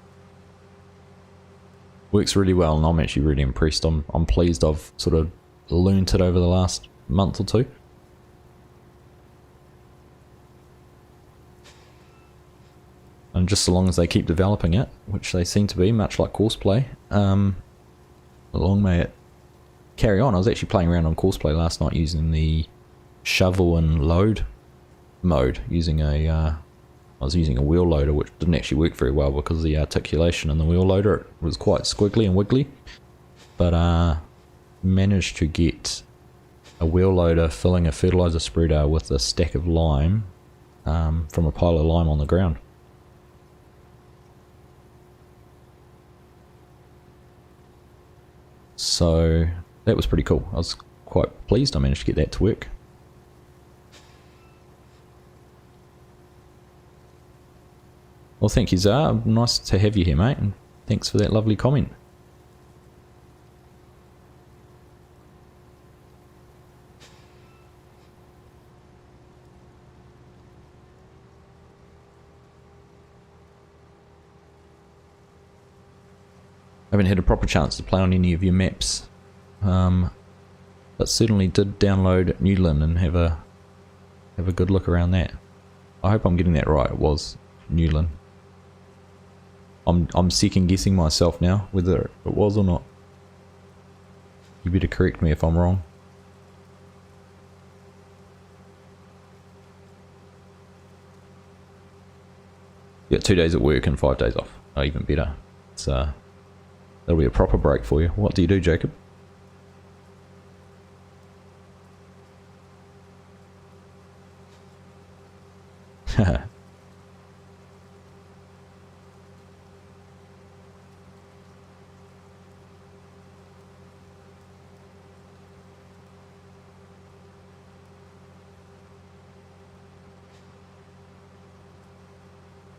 Works really well, and I'm actually really impressed. I'm pleased I've sort of learnt it over the last month or two. And just so long as they keep developing it, which they seem to be, much like Courseplay, long may it carry on. I was actually playing around on Courseplay last night using the shovel and load mode, I was using a wheel loader, which didn't actually work very well because of the articulation in the wheel loader. It was quite squiggly and wiggly. but managed to get a wheel loader filling a fertilizer spreader with a stack of lime from a pile of lime on the ground. So that was pretty cool. I was quite pleased I managed to get that to work. Well, thank you, Zar. Nice to have you here, mate, and thanks for that lovely comment. I haven't had a proper chance to play on any of your maps, but certainly did download Newland and have a good look around that. I hope I'm getting that right. It was Newland. I'm second guessing myself now whether it was or not. You better correct me if I'm wrong. You got 2 days at work and 5 days off. Oh, even better. It's that'll be a proper break for you. What do you do, Jacob?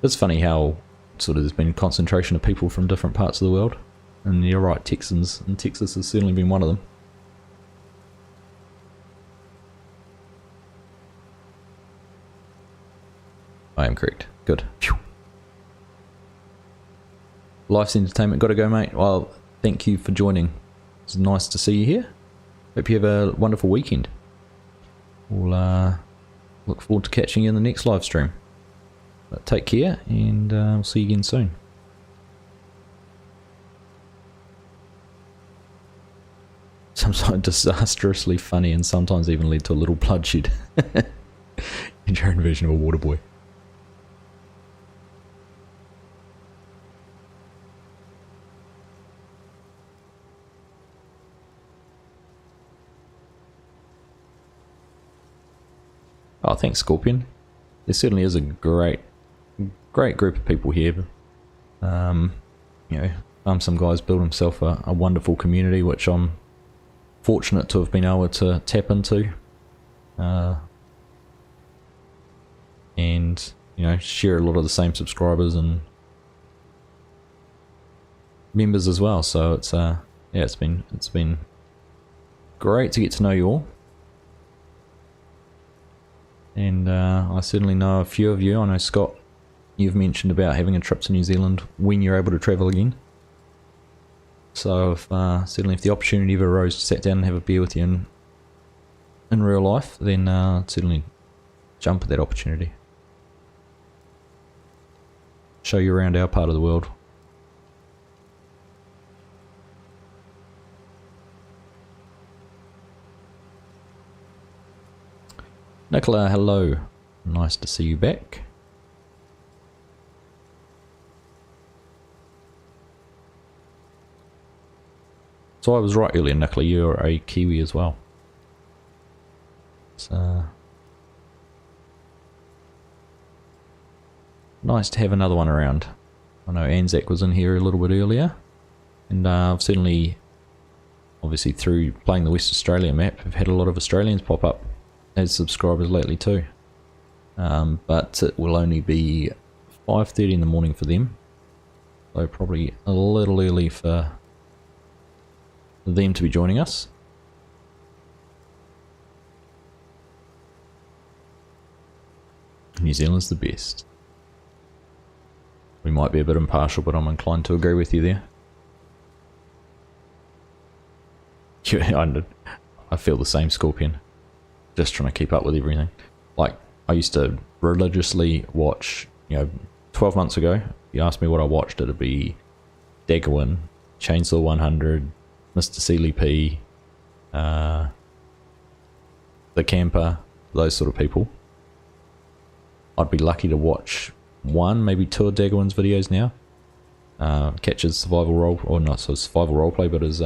It's funny how sort of there's been a concentration of people from different parts of the world, and you're right, Texans and Texas has certainly been one of them. I am correct. Good. Phew. Life's entertainment. Got to go, mate. Well, thank you for joining. It's nice to see you here. Hope you have a wonderful weekend. We'll look forward to catching you in the next live stream. But take care, and we'll see you again soon. Sometimes disastrously funny, and sometimes even lead to a little bloodshed. In your own version of a water boy. Oh, thanks, Scorpion. There certainly is a great group of people here. You know, some guy's built himself a wonderful community, which I'm fortunate to have been able to tap into, and you know, share a lot of the same subscribers and members as well. So it's yeah, it's been great to get to know you all. And I certainly know a few of you. I know, Scott, you've mentioned about having a trip to New Zealand when you're able to travel again. So if, certainly if the opportunity ever arose to sit down and have a beer with you in real life, then certainly jump at that opportunity. Show you around our part of the world. Nicola, hello. Nice to see you back. So I was right earlier, Nicola, you're a Kiwi as well. It's nice to have another one around. I know Anzac was in here a little bit earlier, and I've certainly, obviously through playing the West Australia map, have had a lot of Australians pop up as subscribers lately too, but it will only be 5:30 in the morning for them, so probably a little early for them to be joining us. New Zealand's the best. We might be a bit impartial, but I'm inclined to agree with you there. Yeah, I feel the same, Scorpion. Just trying to keep up with everything. Like, I used to religiously watch, you know, 12 months ago, if you asked me what I watched, it'd be Daggerwin, Chainsaw 100, Mr. Seeley P, The Camper, those sort of people. I'd be lucky to watch one, maybe two of Daggerwin's videos now. Catches survival role, or not so survival roleplay, but as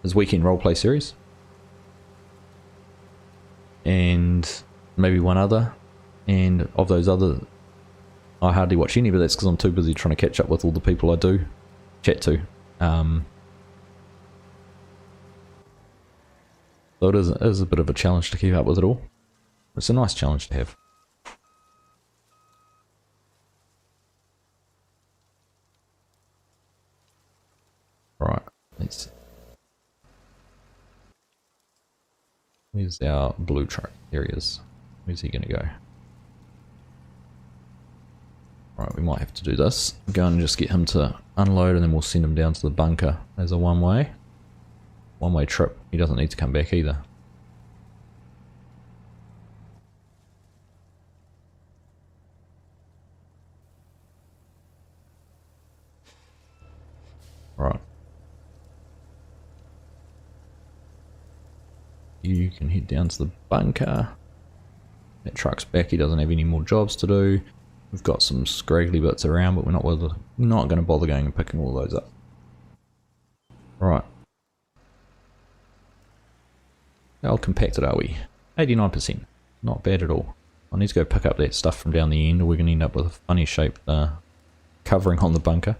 his weekend roleplay series. And maybe one other. And of those other, I hardly watch any, but that's because I'm too busy trying to catch up with all the people I do chat to. So it is a bit of a challenge to keep up with it all. It's a nice challenge to have. Right, let's... Where's our blue truck? There he is. Where's he gonna go? Right, we might have to do this. Go and just get him to unload and then we'll send him down to the bunker as a one-way trip. He doesn't need to come back either. Right. You can head down to the bunker. That truck's back, he doesn't have any more jobs to do. We've got some scraggly bits around, but we're not going to bother going and picking all those up. Right. How compacted are we? 89%. Not bad at all. I need to go pick up that stuff from down the end, or we're going to end up with a funny shaped covering on the bunker.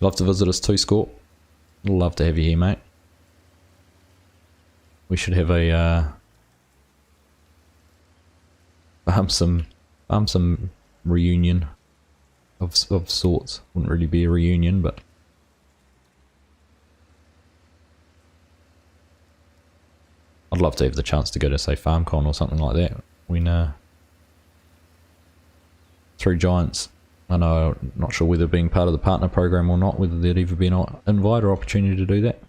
Love to visit us too, Scorp. Love to have you here, mate. We should have a farm some reunion of sorts. Wouldn't really be a reunion, but I'd love to have the chance to go to, say, FarmCon or something like that. When Three Giants. I know, not sure whether being part of the partner program or not, whether there'd ever be an invite or opportunity to do that.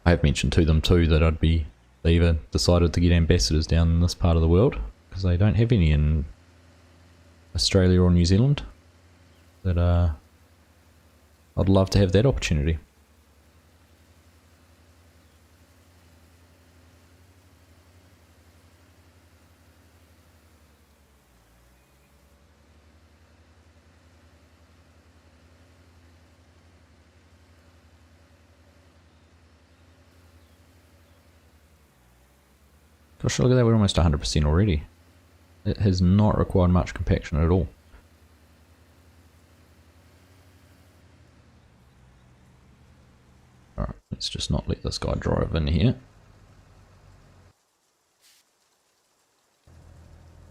I have mentioned to them too that they either decided to get ambassadors down in this part of the world, because they don't have any in Australia or New Zealand, that I'd love to have that opportunity. Gosh, look at that, we're almost 100% already. It has not required much compaction at all. Alright, let's just not let this guy drive in here.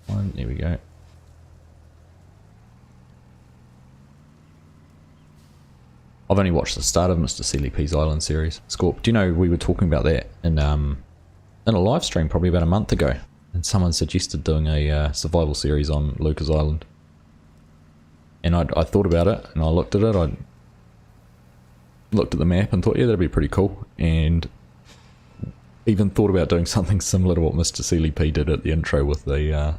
There we go. I've only watched the start of Mr. Sealy P's Island series. Scorp, do you know we were talking about that in a live stream probably about a month ago, and someone suggested doing a survival series on Lucas Island, and I thought about it, and I looked at it, I looked at the map and thought, yeah, that'd be pretty cool, and even thought about doing something similar to what Mr. Sealy P did at the intro with the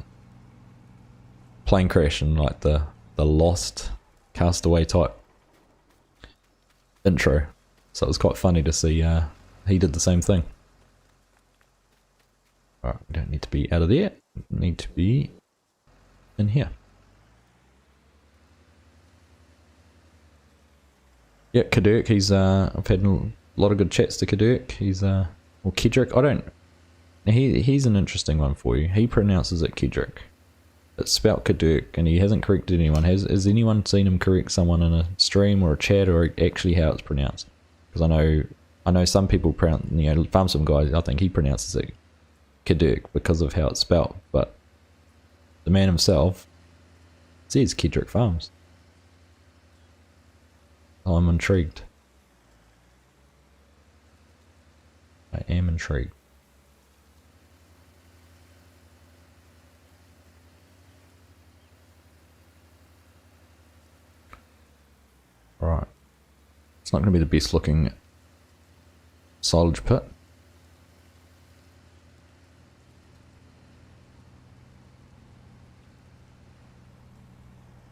plane crash and like the lost castaway type intro. So it was quite funny to see he did the same thing. Alright, we don't need to be out of there, we need to be in here. Yeah, Kadirk, I've had a lot of good chats to Kadirk, or Kedrick, he's an interesting one for you. He pronounces it Kedrick. It's spelt Kadirk, and he hasn't corrected anyone. Has anyone seen him correct someone in a stream or a chat, or actually how it's pronounced? Because I know some people pronounce, Farm Sim guys, I think he pronounces it Kadirk because of how it's spelt, but the man himself says Kedrick Farms. Oh, I'm intrigued. I am intrigued. Alright. It's not going to be the best looking silage pit.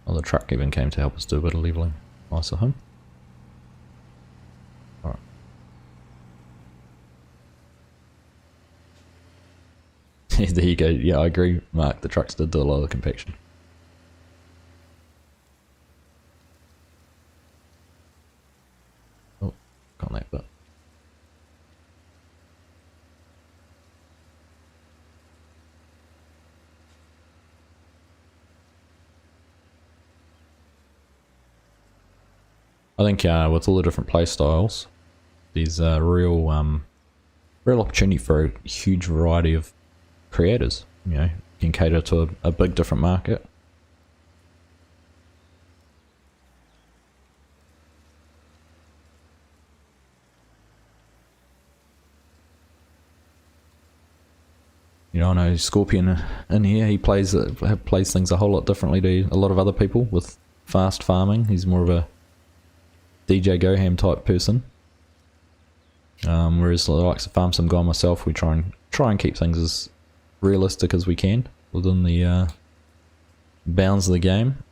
Oh, the truck even came to help us do a bit of levelling. Nice of him. Alright. There you go. Yeah, I agree, Mark. The trucks did do a lot of the compaction. Oh, got that bit. I think with all the different play styles, there's a real opportunity for a huge variety of creators. You know, you can cater to a big different market. You know, I know Scorpion in here, he plays things a whole lot differently to a lot of other people with fast farming. He's more of a DJ Goham type person. Whereas the likes of Farm Sim Guy and myself, we try and keep things as realistic as we can within the bounds of the game.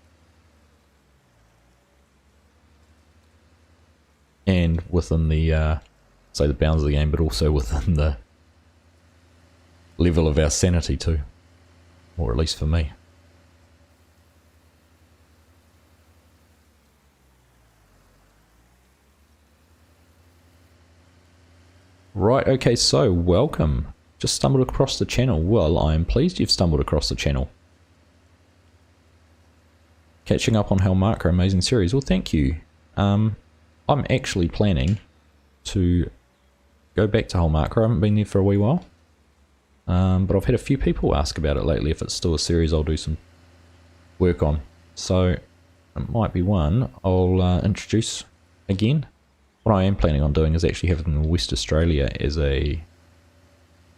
And within the, say the bounds of the game, but also within the level of our sanity too, or at least for me. Right, okay, so welcome. Just stumbled across the channel. Well, I am pleased you've stumbled across the channel. Catching up on Hellmarker, amazing series. Well, thank you. I'm actually planning to go back to Hellmarker. I haven't been there for a wee while. But I've had a few people ask about it lately, if it's still a series I'll do some work on. So it might be one I'll introduce again. What I am planning on doing is actually having West Australia as a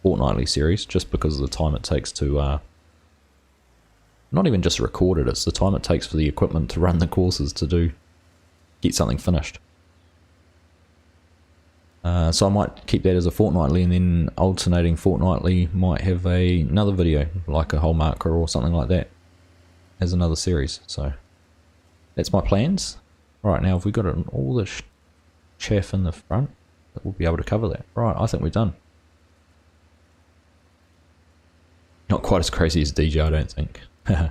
fortnightly series, just because of the time it takes to not even just record it, it's the time it takes for the equipment to run the courses to get something finished. So I might keep that as a fortnightly, and then alternating fortnightly might have another video, like a Hellmarker or something like that, as another series. So that's my plans. Right, now if we got all this chaff in the front, we'll be able to cover that. Right, I think we're done. Not quite as crazy as DJ, I don't think. I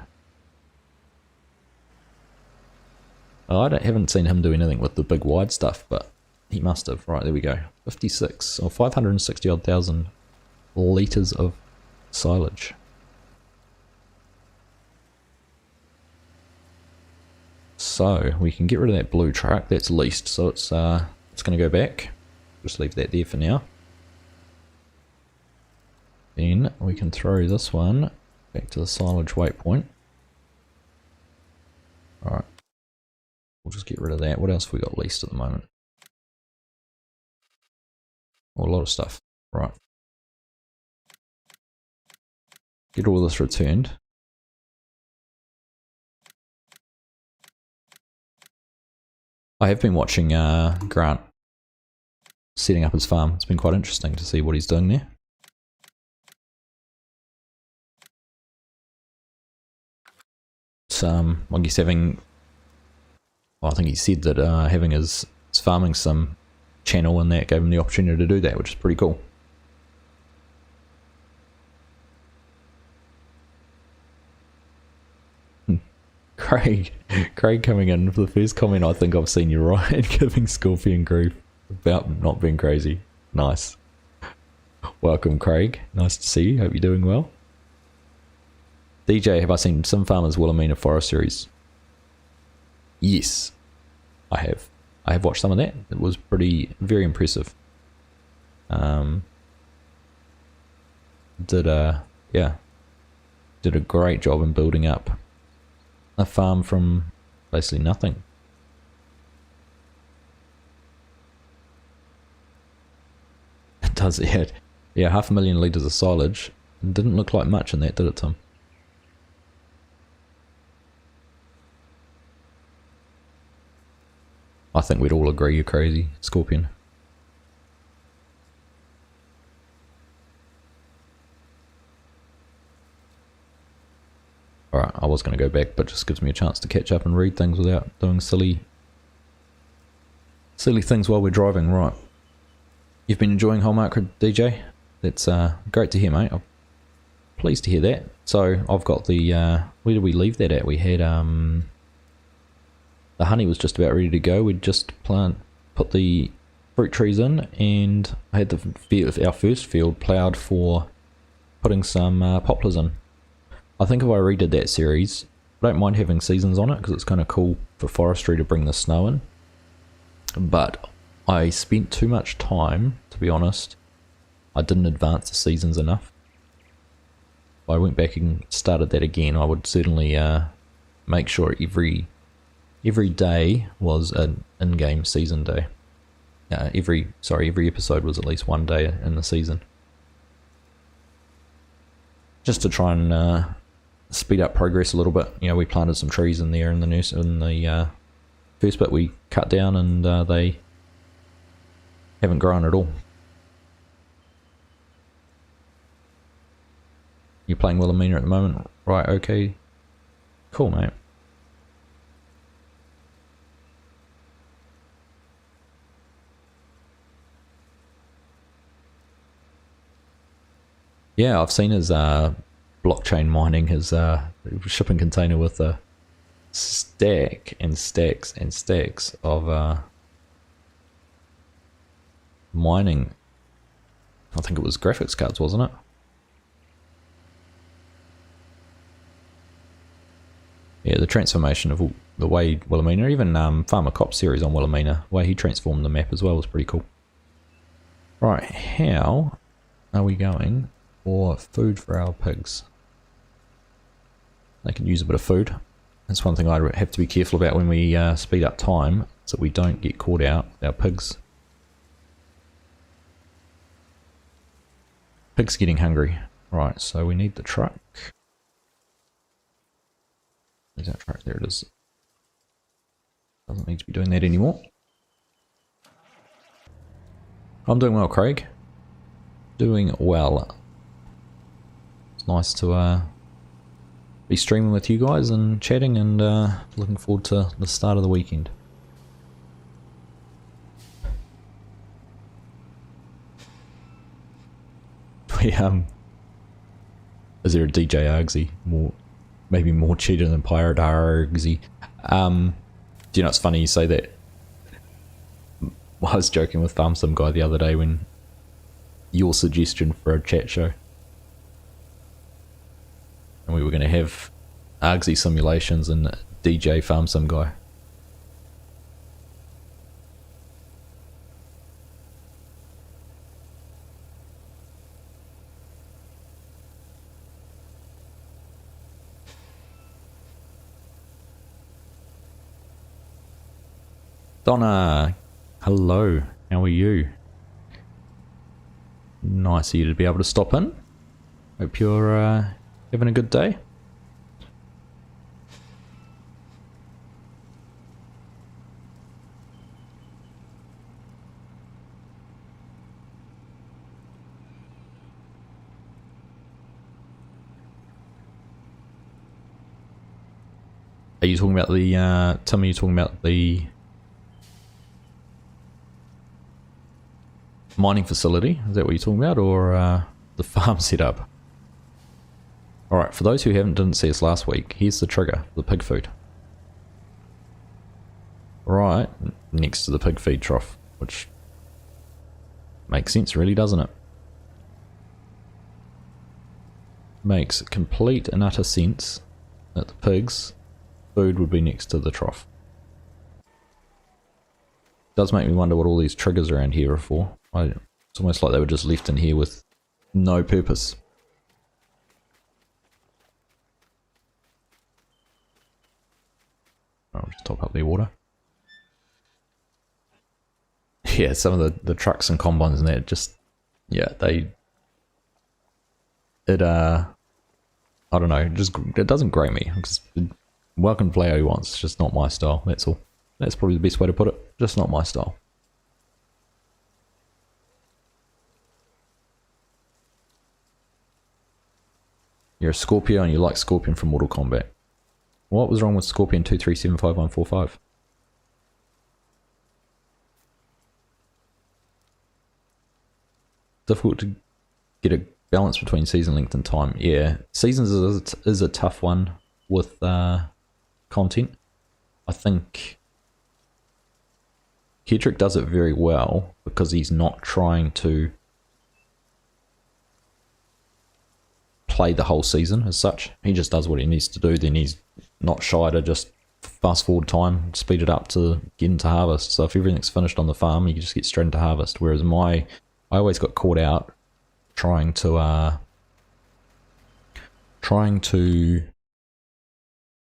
haven't seen him do anything with the big wide stuff, but he must have. Right, there we go. 56 or 560 odd thousand litres of silage. So we can get rid of that blue truck. That's leased, so it's going to go back. Just leave that there for now. Then we can throw this one back to the silage waypoint. Alright. We'll just get rid of that. What else have we got leased at the moment? Oh, a lot of stuff. Right. Get all this returned. I have been watching Grant setting up his farm. It's been quite interesting to see what he's doing there. It's, I guess having, well, I think he said that having his farming sim channel and that gave him the opportunity to do that, which is pretty cool. Craig coming in for the first comment I think I've seen you right, giving Scorpion grief about not being crazy. Nice. Welcome, Craig. Nice to see you. Hope you're doing well. DJ, have I seen Sim Farmers Wilhelmina Forest series? Yes, I have. I have watched some of that. It was very impressive. Did a great job in building up a farm from basically nothing. It does, yeah. Yeah, 500,000 litres of silage. It didn't look like much in that, did it, Tom? I think we'd all agree you're crazy, Scorpion. Alright, I was going to go back, but just gives me a chance to catch up and read things without doing silly things while we're driving. Right. You've been enjoying Hellmarker, DJ? That's great to hear, mate. pleased to hear that. So I've got the, where did we leave that at? We had, the honey was just about ready to go. We'd just put the fruit trees in, and I had our first field ploughed for putting some poplars in. I think if I redid that series, I don't mind having seasons on it because it's kind of cool for forestry to bring the snow in. But I spent too much time, to be honest. I didn't advance the seasons enough. If I went back and started that again, I would certainly make sure every day was an in-game season day. Every episode was at least one day in the season. Just to try and speed up progress a little bit. You know, we planted some trees in there in the first bit we cut down, and they haven't grown at all. You're playing Wilhelmina at the moment? Right, okay. Cool, mate. Yeah, I've seen his blockchain mining, his shipping container with a stack and stacks and stacks of mining. I think it was graphics cards, wasn't it? Yeah, the transformation of the way Wilhelmina, even Farmer Cop series on Wilhelmina, the way he transformed the map as well was pretty cool. Right, how are we going for food for our pigs? They can use a bit of food. That's one thing I have to be careful about when we speed up time, so we don't get caught out, our pigs. Pigs getting hungry. Right, so we need the truck. Where's that truck? There it is. Doesn't need to be doing that anymore. I'm doing well, Craig. Doing well. It's nice to be streaming with you guys and chatting, and looking forward to the start of the weekend. Is there a DJ Argsy? Maybe more cheater than Pirate Argsy. Do you know, it's funny you say that. I was joking with Farm Sim Guy the other day when your suggestion for a chat show, and we were going to have Argsy simulations and DJ Farm Sim Guy. Donna, hello, how are you? Nice of you to be able to stop in. Hope you're having a good day. Are you talking about the, Tim, are you talking about the mining facility? Is that what you're talking about, or the farm setup? Alright, for those who didn't see us last week, here's the trigger, the pig food. Right next to the pig feed trough, which makes sense really, doesn't it? Makes complete and utter sense that the pigs' food would be next to the trough. Does make me wonder what all these triggers around here are for. It's almost like they were just left in here with no purpose. I'll just top up their water. Yeah, some of the trucks and combines and that just, yeah, I don't know, it doesn't grate me. Because welcome play how he wants, it's just not my style, that's all. That's probably the best way to put it, just not my style. You're a Scorpio and you like Scorpion from Mortal Kombat. What was wrong with Scorpion 2375145? Difficult to get a balance between season length and time. Yeah, seasons is a tough one with content. I think Kedrick does it very well because he's not trying to play the whole season as such. He just does what he needs to do, then he's not shy to just fast forward time, speed it up to get into harvest. So if everything's finished on the farm, you can just get straight into harvest. Whereas I always got caught out trying to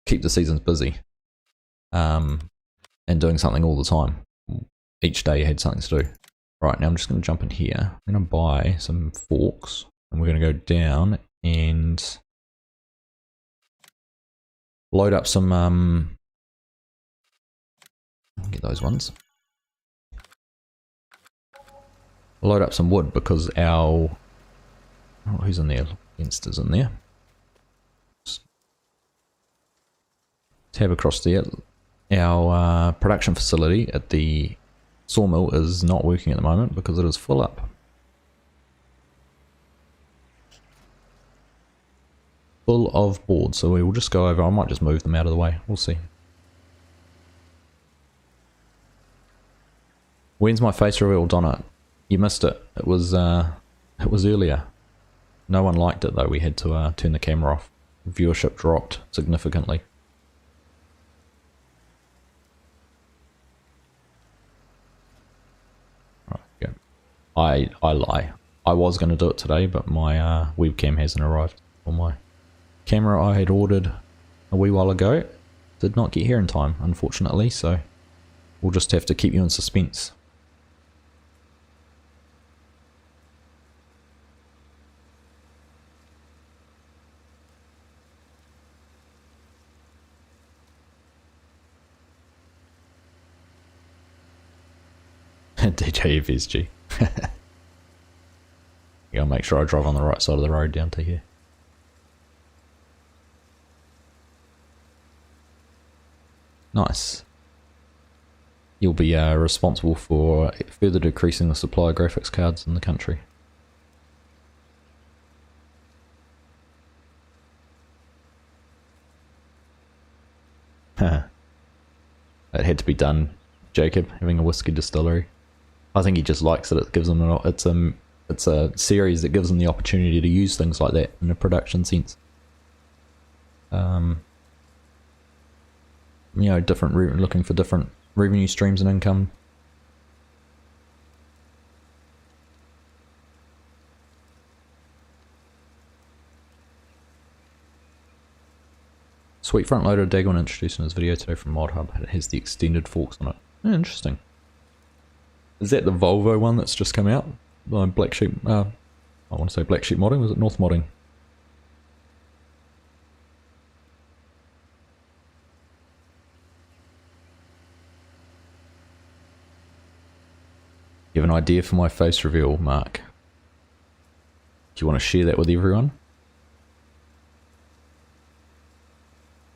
keep the seasons busy, and doing something all the time. Each day you had something to do. Right, now I'm just going to jump in here. I'm going to buy some forks, and we're going to go down and load up some get those ones. Load up some wood because our who's in there? Insta's in there. Tab across there. Our production facility at the sawmill is not working at the moment because it is full up. Full of boards, so we will just go over. I might just move them out of the way. We'll see. When's my face reveal, Donna? You missed it. It was earlier. No one liked it though. We had to turn the camera off. Viewership dropped significantly. I lie. I was going to do it today, but my webcam hasn't arrived. Or my camera I had ordered a wee while ago did not get here in time, unfortunately, so we'll just have to keep you in suspense. DJ FSG. Yeah, I'll make sure I drive on the right side of the road down to here. Nice. You'll be responsible for further decreasing the supply of graphics cards in the country. It had to be done, Jacob, having a whiskey distillery. I think he just likes it. It gives him it's a series that gives him the opportunity to use things like that in a production sense. You know, looking for different revenue streams and income. Sweet front loader Dagon introduced in his video today from Mod Hub. It has the extended forks on it. Oh, interesting. Is that the Volvo one that's just come out? Black Sheep, I want to say Black Sheep Modding, was it North Modding? You have an idea for my face reveal, Mark? Do you want to share that with everyone?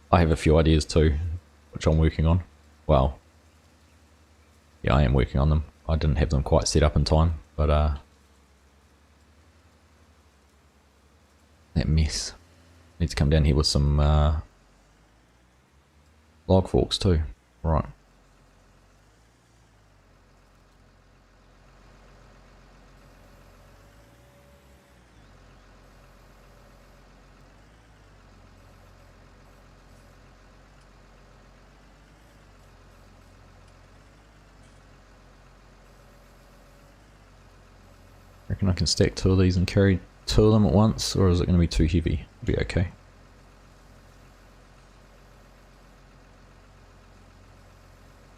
I have a few ideas too, which I'm working on. Well, yeah, I am working on them. I didn't have them quite set up in time, but that mess. Need to come down here with some log forks too. Right. Reckon I can stack two of these and carry two of them at once, or is it going to be too heavy? It'll be okay.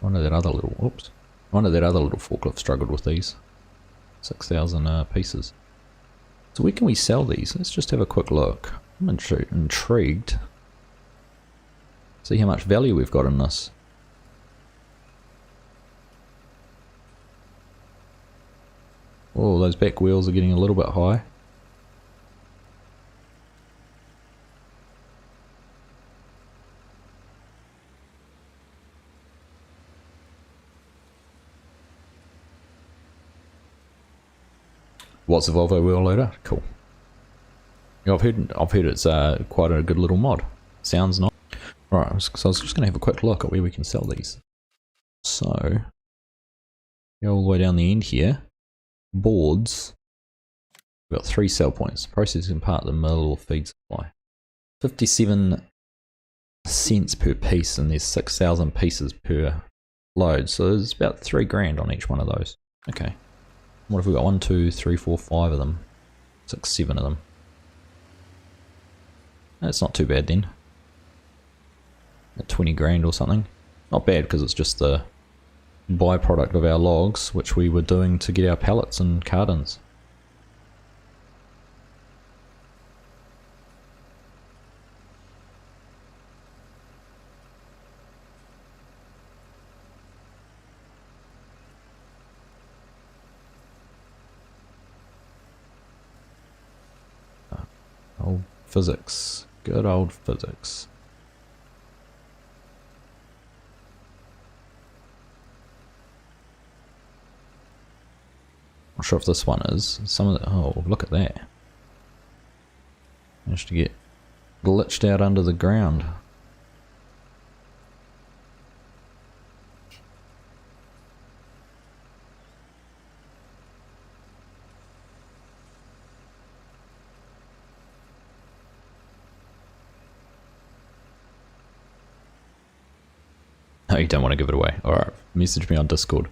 Wonder that other little forklift struggled with these. 6,000 pieces. So where can we sell these? Let's just have a quick look. I'm intrigued. See how much value we've got in this. Oh, those back wheels are getting a little bit high. What's a Volvo wheel loader? Cool. Yeah, I've heard it's quite a good little mod. Sounds nice. Alright, so I was just going to have a quick look at where we can sell these. So, go all the way down the end here. Boards. We've got 3 sell points. Processing part of the mill or feed supply. 57 cents per piece, and there's 6,000 pieces per load. So there's about 3 grand on each one of those. Okay. What have we got? 1, 2, 3, 4, 5 of them. 6, 7 of them. That's not too bad then. At 20 grand or something. Not bad because it's just the byproduct of our logs, which we were doing to get our pallets and cartons. Old physics. Good old physics. Not sure if this one is. Some of the, oh, look at that. Managed to get glitched out under the ground. No, you don't want to give it away. Alright, message me on Discord.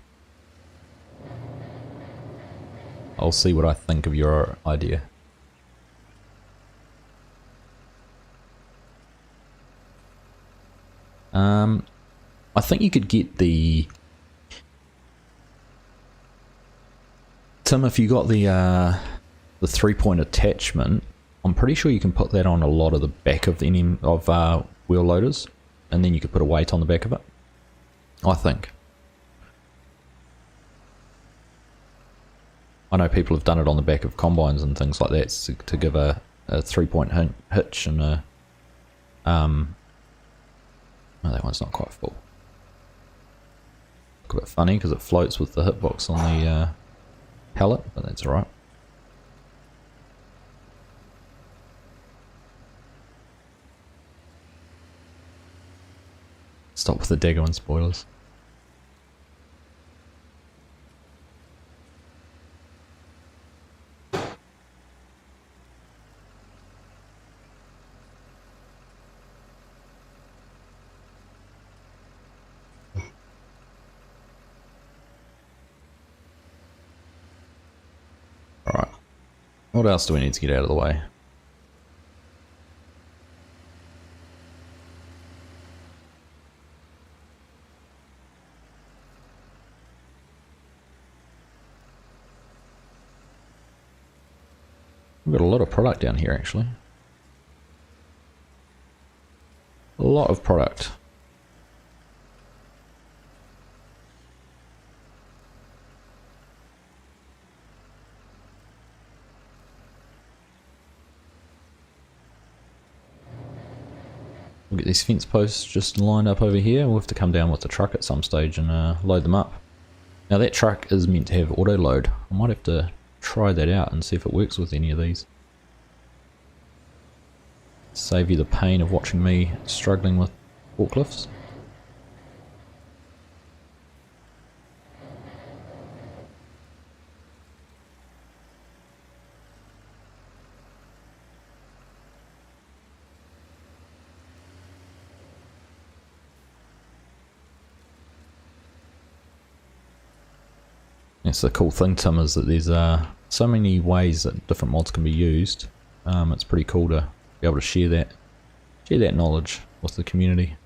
I'll see what I think of your idea. I think you could get the... Tim, if you got the 3-point attachment, I'm pretty sure you can put that on a lot of the back of the wheel loaders, and then you could put a weight on the back of it. I think. I know people have done it on the back of combines and things like that to give a 3-point hitch and a... no, that one's not quite full. Look a bit funny because it floats with the hitbox on the pallet, but that's alright. Stop with the dagger and spoilers. Alright. What else do we need to get out of the way? We've got a lot of product down here actually. A lot of product. We'll get these fence posts just lined up over here. We'll have to come down with the truck at some stage and load them up. Now that truck is meant to have auto load. I might have to try that out and see if it works with any of these. Save you the pain of watching me struggling with forklifts. That's the cool thing, Tim, is that there's so many ways that different mods can be used. It's pretty cool to be able to share that knowledge with the community.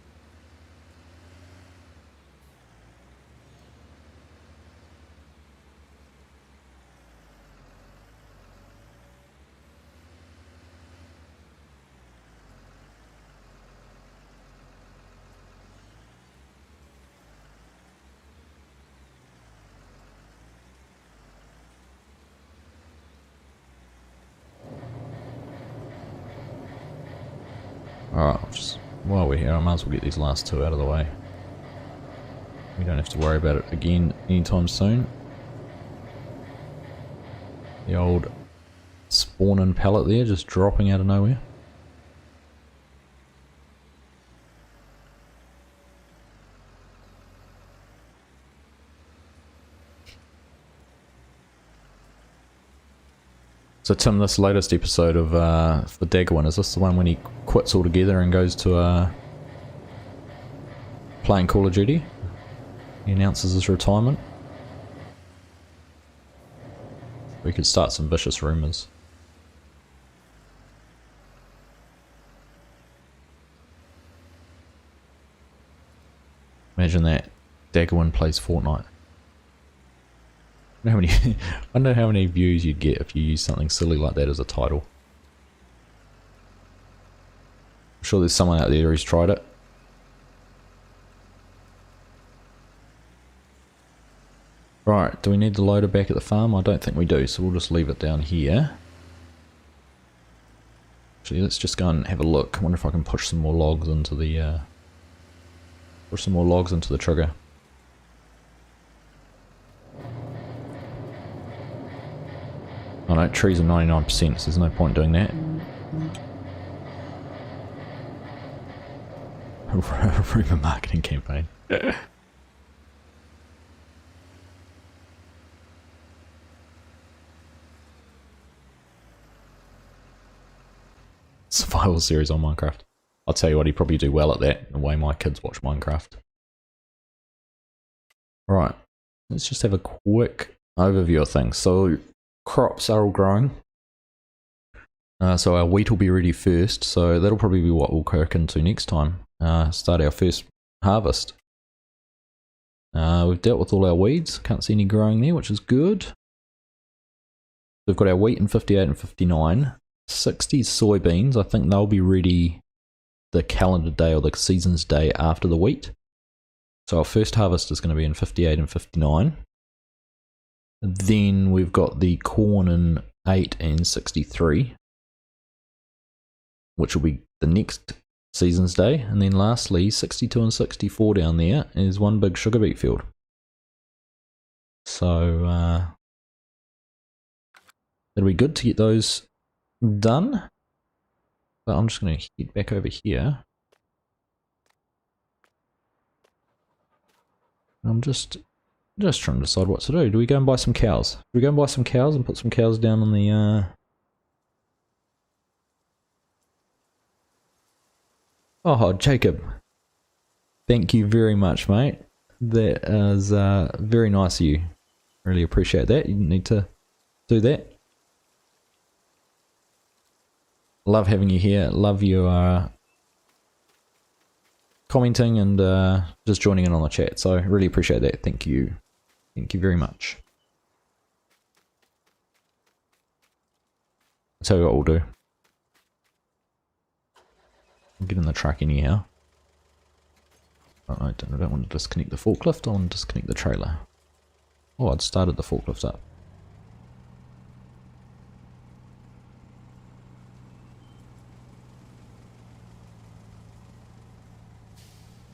Alright, just while we're here, I might as well get these last 2 out of the way. We don't have to worry about it again anytime soon. The old spawn-in pallet there, just dropping out of nowhere. So Tim, this latest episode of the Daggerwin, is this the one when he quits altogether and goes to playing Call of Duty? He announces his retirement. We could start some vicious rumours. Imagine that. Daggerwin plays Fortnite. I wonder how many views you'd get if you use something silly like that as a title. I'm sure there's someone out there who's tried it. Right, do we need the loader back at the farm? I don't think we do, so we'll just leave it down here. Actually, let's just go and have a look. I wonder if I can push some more logs into the trigger. Oh no, trees are 99%, so there's no point doing that. Rumour marketing campaign. Survival series on Minecraft. I'll tell you what, he'd probably do well at that, the way my kids watch Minecraft. Right, let's just have a quick overview of things. So, crops are all growing. So our wheat will be ready first, so that'll probably be what we'll kirk into next time. Start our first harvest. We've dealt with all our weeds, can't see any growing there, which is good. We've got our wheat in 58 and 59. 60 soybeans, I think they'll be ready the calendar day or the season's day after the wheat. So our first harvest is going to be in 58 and 59. Then we've got the corn in 8 and 63, which will be the next season's day. And then lastly, 62 and 64 down there is one big sugar beet field. So it'll be good to get those done. But I'm just going to head back over here. I'm just trying to decide what to do. Do we go and buy some cows? Do we go and buy some cows and put some cows down on the Oh, Jacob. Thank you very much, mate. That is very nice of you. Really appreciate that. You didn't need to do that. Love having you here. Love you commenting and just joining in on the chat. So really appreciate that. Thank you. Thank you very much. I'll tell you what we'll do. I'll get in the truck anyhow. Oh, I don't want to disconnect the forklift. I want to disconnect the trailer. Oh, I'd started the forklift up.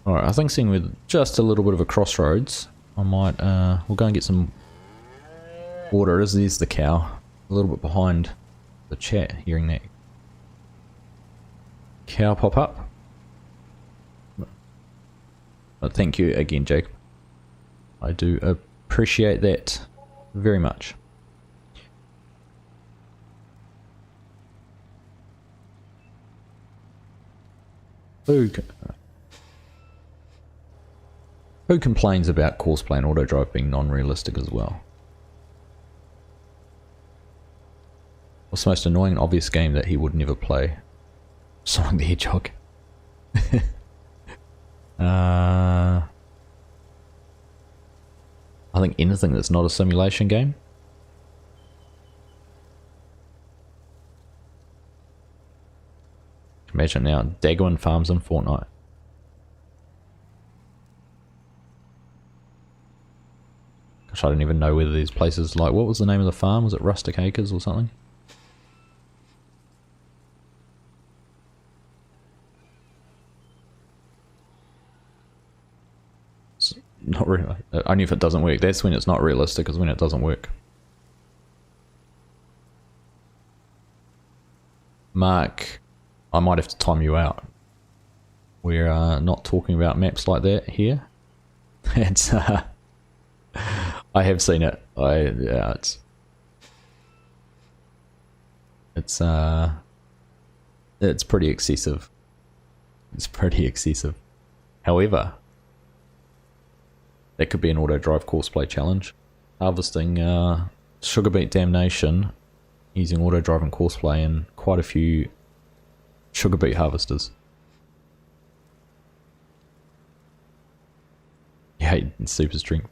Alright, I think seeing we're just a little bit of a crossroads, I might, we'll go and get some water. There's the cow. A little bit behind the chat, hearing that cow pop up. But thank you again, Jacob. I do appreciate that very much. Who complains about Courseplay and Auto Drive being non-realistic as well? What's the most annoying and obvious game that he would never play? Sonic the Hedgehog. I think anything that's not a simulation game. Imagine now, Daggerwin farms in Fortnite. Gosh, I don't even know whether these places, like, what was the name of the farm? Was it Rustic Acres or something? It's not really. Only if it doesn't work. That's when it's not realistic, is when it doesn't work. Mark, I might have to time you out. We're not talking about maps like that here. It's I have seen it. Yeah, it's pretty excessive. It's pretty excessive. However, that could be an auto drive courseplay challenge. Harvesting sugar beet damnation using auto drive and courseplay and quite a few sugar beet harvesters. You hate super strength.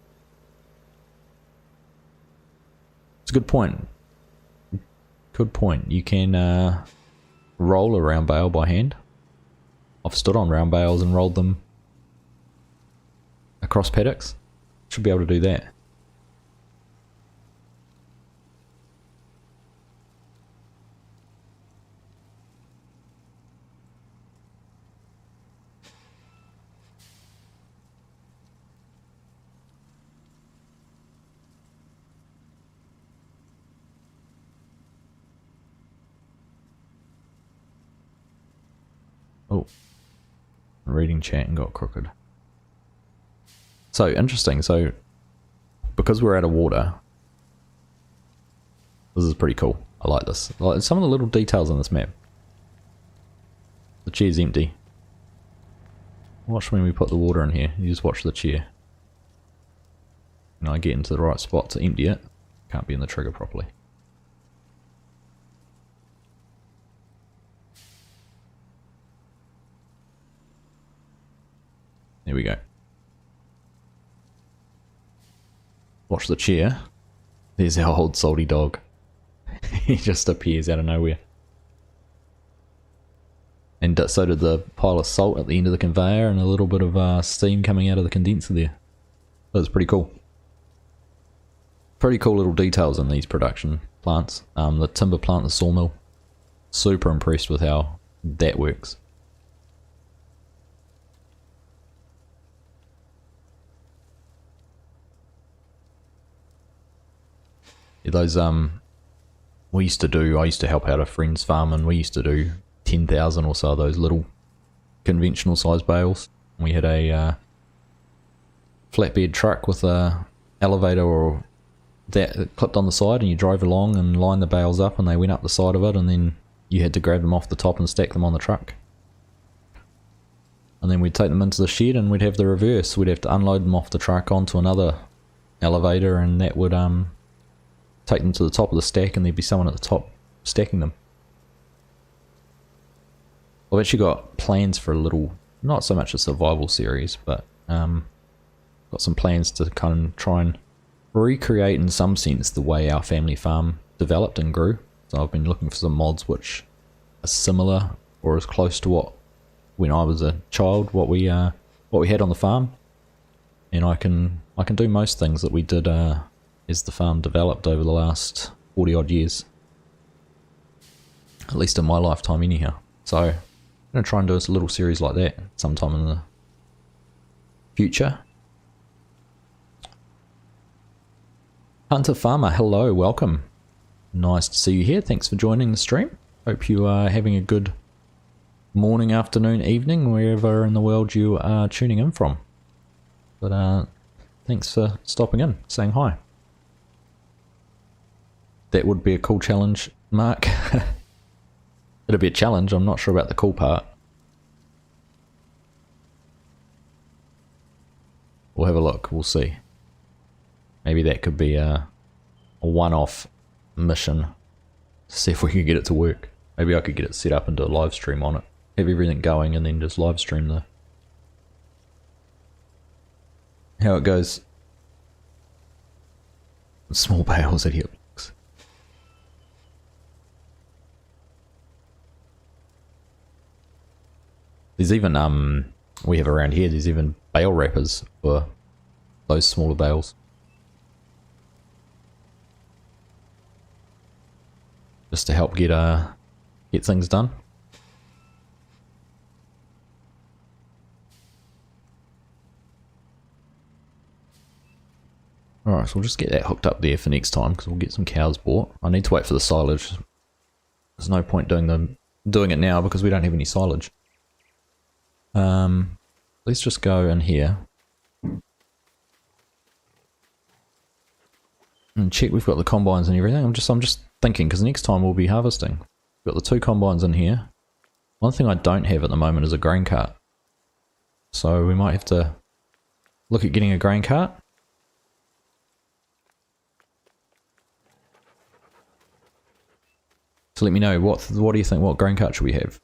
It's a good point. Good point. You can roll a round bale by hand. I've stood on round bales and rolled them across paddocks. Should be able to do that. Oh, reading chat and got crooked. So interesting. So because we're out of water, this is pretty cool. I like this. I like some of the little details on this map. The chair's empty. Watch when we put the water in here. You just watch the chair. And I get into the right spot to empty it. Can't be in the trigger properly. There we go. Watch the chair. There's our old salty dog. He just appears out of nowhere. And so did the pile of salt at the end of the conveyor and a little bit of steam coming out of the condenser there. That was pretty cool. Pretty cool little details in these production plants. The timber plant, the sawmill. Super impressed with how that works. Those I used to help out a friend's farm, and we used to do 10,000 or so of those little conventional size bales. We had a flatbed truck with a elevator or that clipped on the side, and you drove along and lined the bales up, and they went up the side of it, and then you had to grab them off the top and stack them on the truck. And then we'd take them into the shed, and we'd have the reverse. We'd have to unload them off the truck onto another elevator, and that would take them to the top of the stack, and there'd be someone at the top stacking them. I've actually got plans for a little, not so much a survival series, but got some plans to kind of try and recreate in some sense the way our family farm developed and grew. So I've been looking for some mods which are similar or as close to what when I was a child, what we had on the farm, and I can do most things that we did as the farm developed over the last 40 odd years, at least in my lifetime anyhow. So I'm going to try and do a little series like that sometime in the future. Hunter Farmer, hello, welcome. Nice to see you here. Thanks for joining the stream. Hope you are having a good morning, afternoon, evening, wherever in the world you are tuning in from. But thanks for stopping in, saying hi. That would be a cool challenge, Mark. It'll be a challenge, I'm not sure about the cool part. We'll have a look, we'll see. Maybe that could be a one-off mission to see if we can get it to work. Maybe I could get it set up and do a live stream on it. Have everything going and then just live stream how it goes. Small bales, idiot. There's even, we have around here, there's even bale wrappers for those smaller bales. Just to help get things done. Alright, so we'll just get that hooked up there for next time, because we'll get some cows bought. I need to wait for the silage. There's no point doing the doing it now because we don't have any silage. Let's just go in here and check we've got the combines and everything. I'm just thinking, because next time we'll be harvesting. We've got the 2 combines in here. One thing I don't have at the moment is a grain cart. So we might have to look at getting a grain cart. So let me know, what do you think, what grain cart should we have?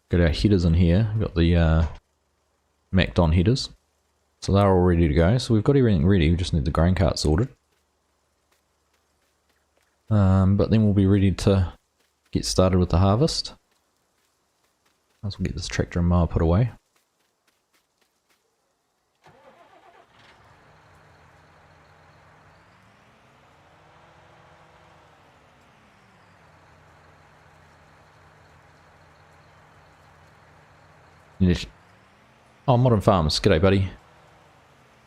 Got our headers in here, we've got the Macked on headers. So they're all ready to go. So we've got everything ready, we just need the grain cart sorted. But then we'll be ready to get started with the harvest. As we'll get this tractor and mower put away. Oh, Modern Farms, g'day buddy.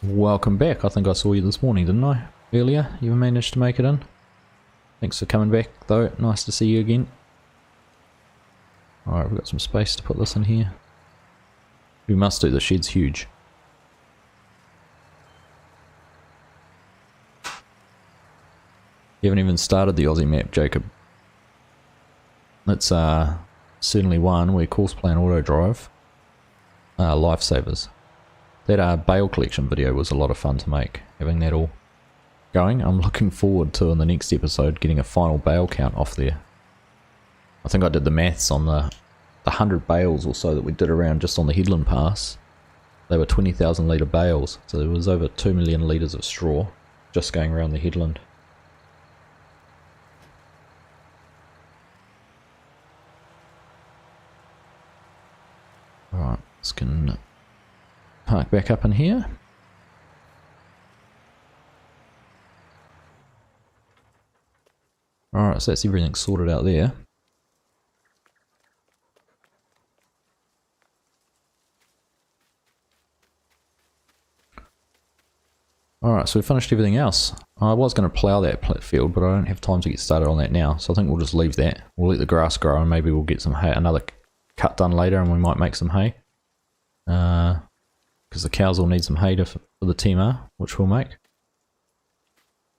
Welcome back. I think I saw you this morning, didn't I? Earlier, you managed to make it in. Thanks for coming back though, nice to see you again. Alright, we've got some space to put this in here. We must do, the shed's huge. You haven't even started the Aussie map, Jacob. That's certainly one where Courseplay and Auto Drive. Lifesavers. That bale collection video was a lot of fun to make, having that all going. I'm looking forward to, in the next episode, getting a final bale count off there. I think I did the maths on the 100 bales or so that we did around just on the Headland Pass. They were 20,000 litre bales, so there was over 2 million litres of straw just going around the headland. Alright, let's can park back up in here. Alright, so that's everything sorted out there. Alright, so we finished everything else. I was going to plough that field, but I don't have time to get started on that now, so I think we'll just leave that. We'll let the grass grow and maybe we'll get some hay, another cut done later, and we might make some hay. Because the cows will need some hay for the TMR, which we'll make.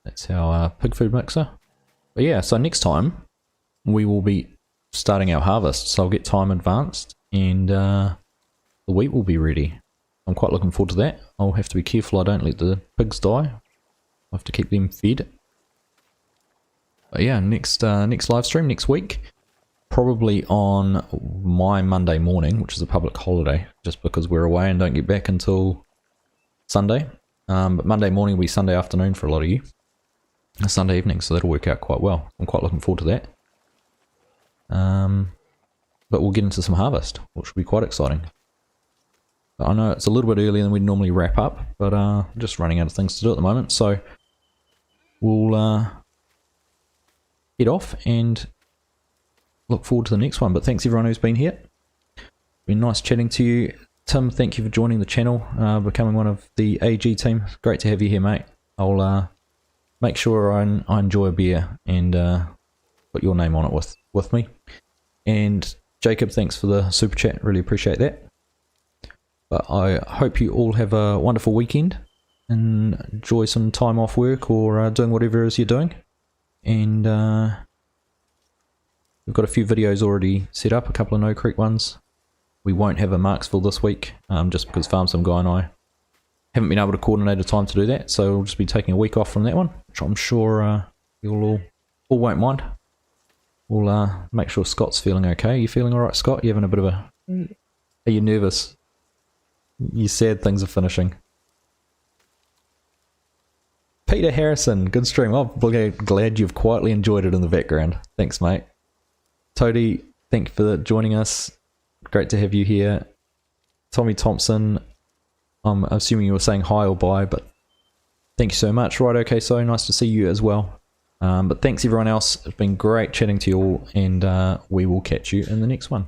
That's our pig food mixer. But yeah, so next time we will be starting our harvest, so I'll get time advanced and the wheat will be ready. I'm quite looking forward to that. I'll have to be careful I don't let the pigs die. I'll have to keep them fed. But yeah, next live stream next week, probably on my Monday morning, which is a public holiday, just because we're away and don't get back until Sunday. But Monday morning will be Sunday afternoon for a lot of you. A Sunday evening, so that'll work out quite well. I'm quite looking forward to that. But we'll get into some harvest, which will be quite exciting. But I know it's a little bit earlier than we'd normally wrap up, but just running out of things to do at the moment, so we'll head off and look forward to the next one. But thanks everyone who's been here. Been nice chatting to you. Tim, thank you for joining the channel, becoming one of the AG team. Great to have you here, mate. I'll make sure I enjoy a beer and put your name on it with me. And Jacob, thanks for the super chat, really appreciate that. But I hope you all have a wonderful weekend and enjoy some time off work or doing whatever it is you're doing. And we've got a few videos already set up, a couple of No Creek ones. We won't have a Marksville this week, just because Farm Sim Guy and I haven't been able to coordinate a time to do that, so we'll just be taking a week off from that one, which I'm sure you'll all won't mind. We'll make sure Scott's feeling okay. You feeling alright, Scott? You having a bit of a... Are you nervous? You sad things are finishing. Peter Harrison, good stream. I'm glad you've quietly enjoyed it in the background. Thanks, mate. Toady, thank you for joining us. Great to have you here. Tommy Thompson, I'm assuming you were saying hi or bye, but thank you so much. Right, okay, so nice to see you as well. But thanks everyone else. It's been great chatting to you all, and we will catch you in the next one.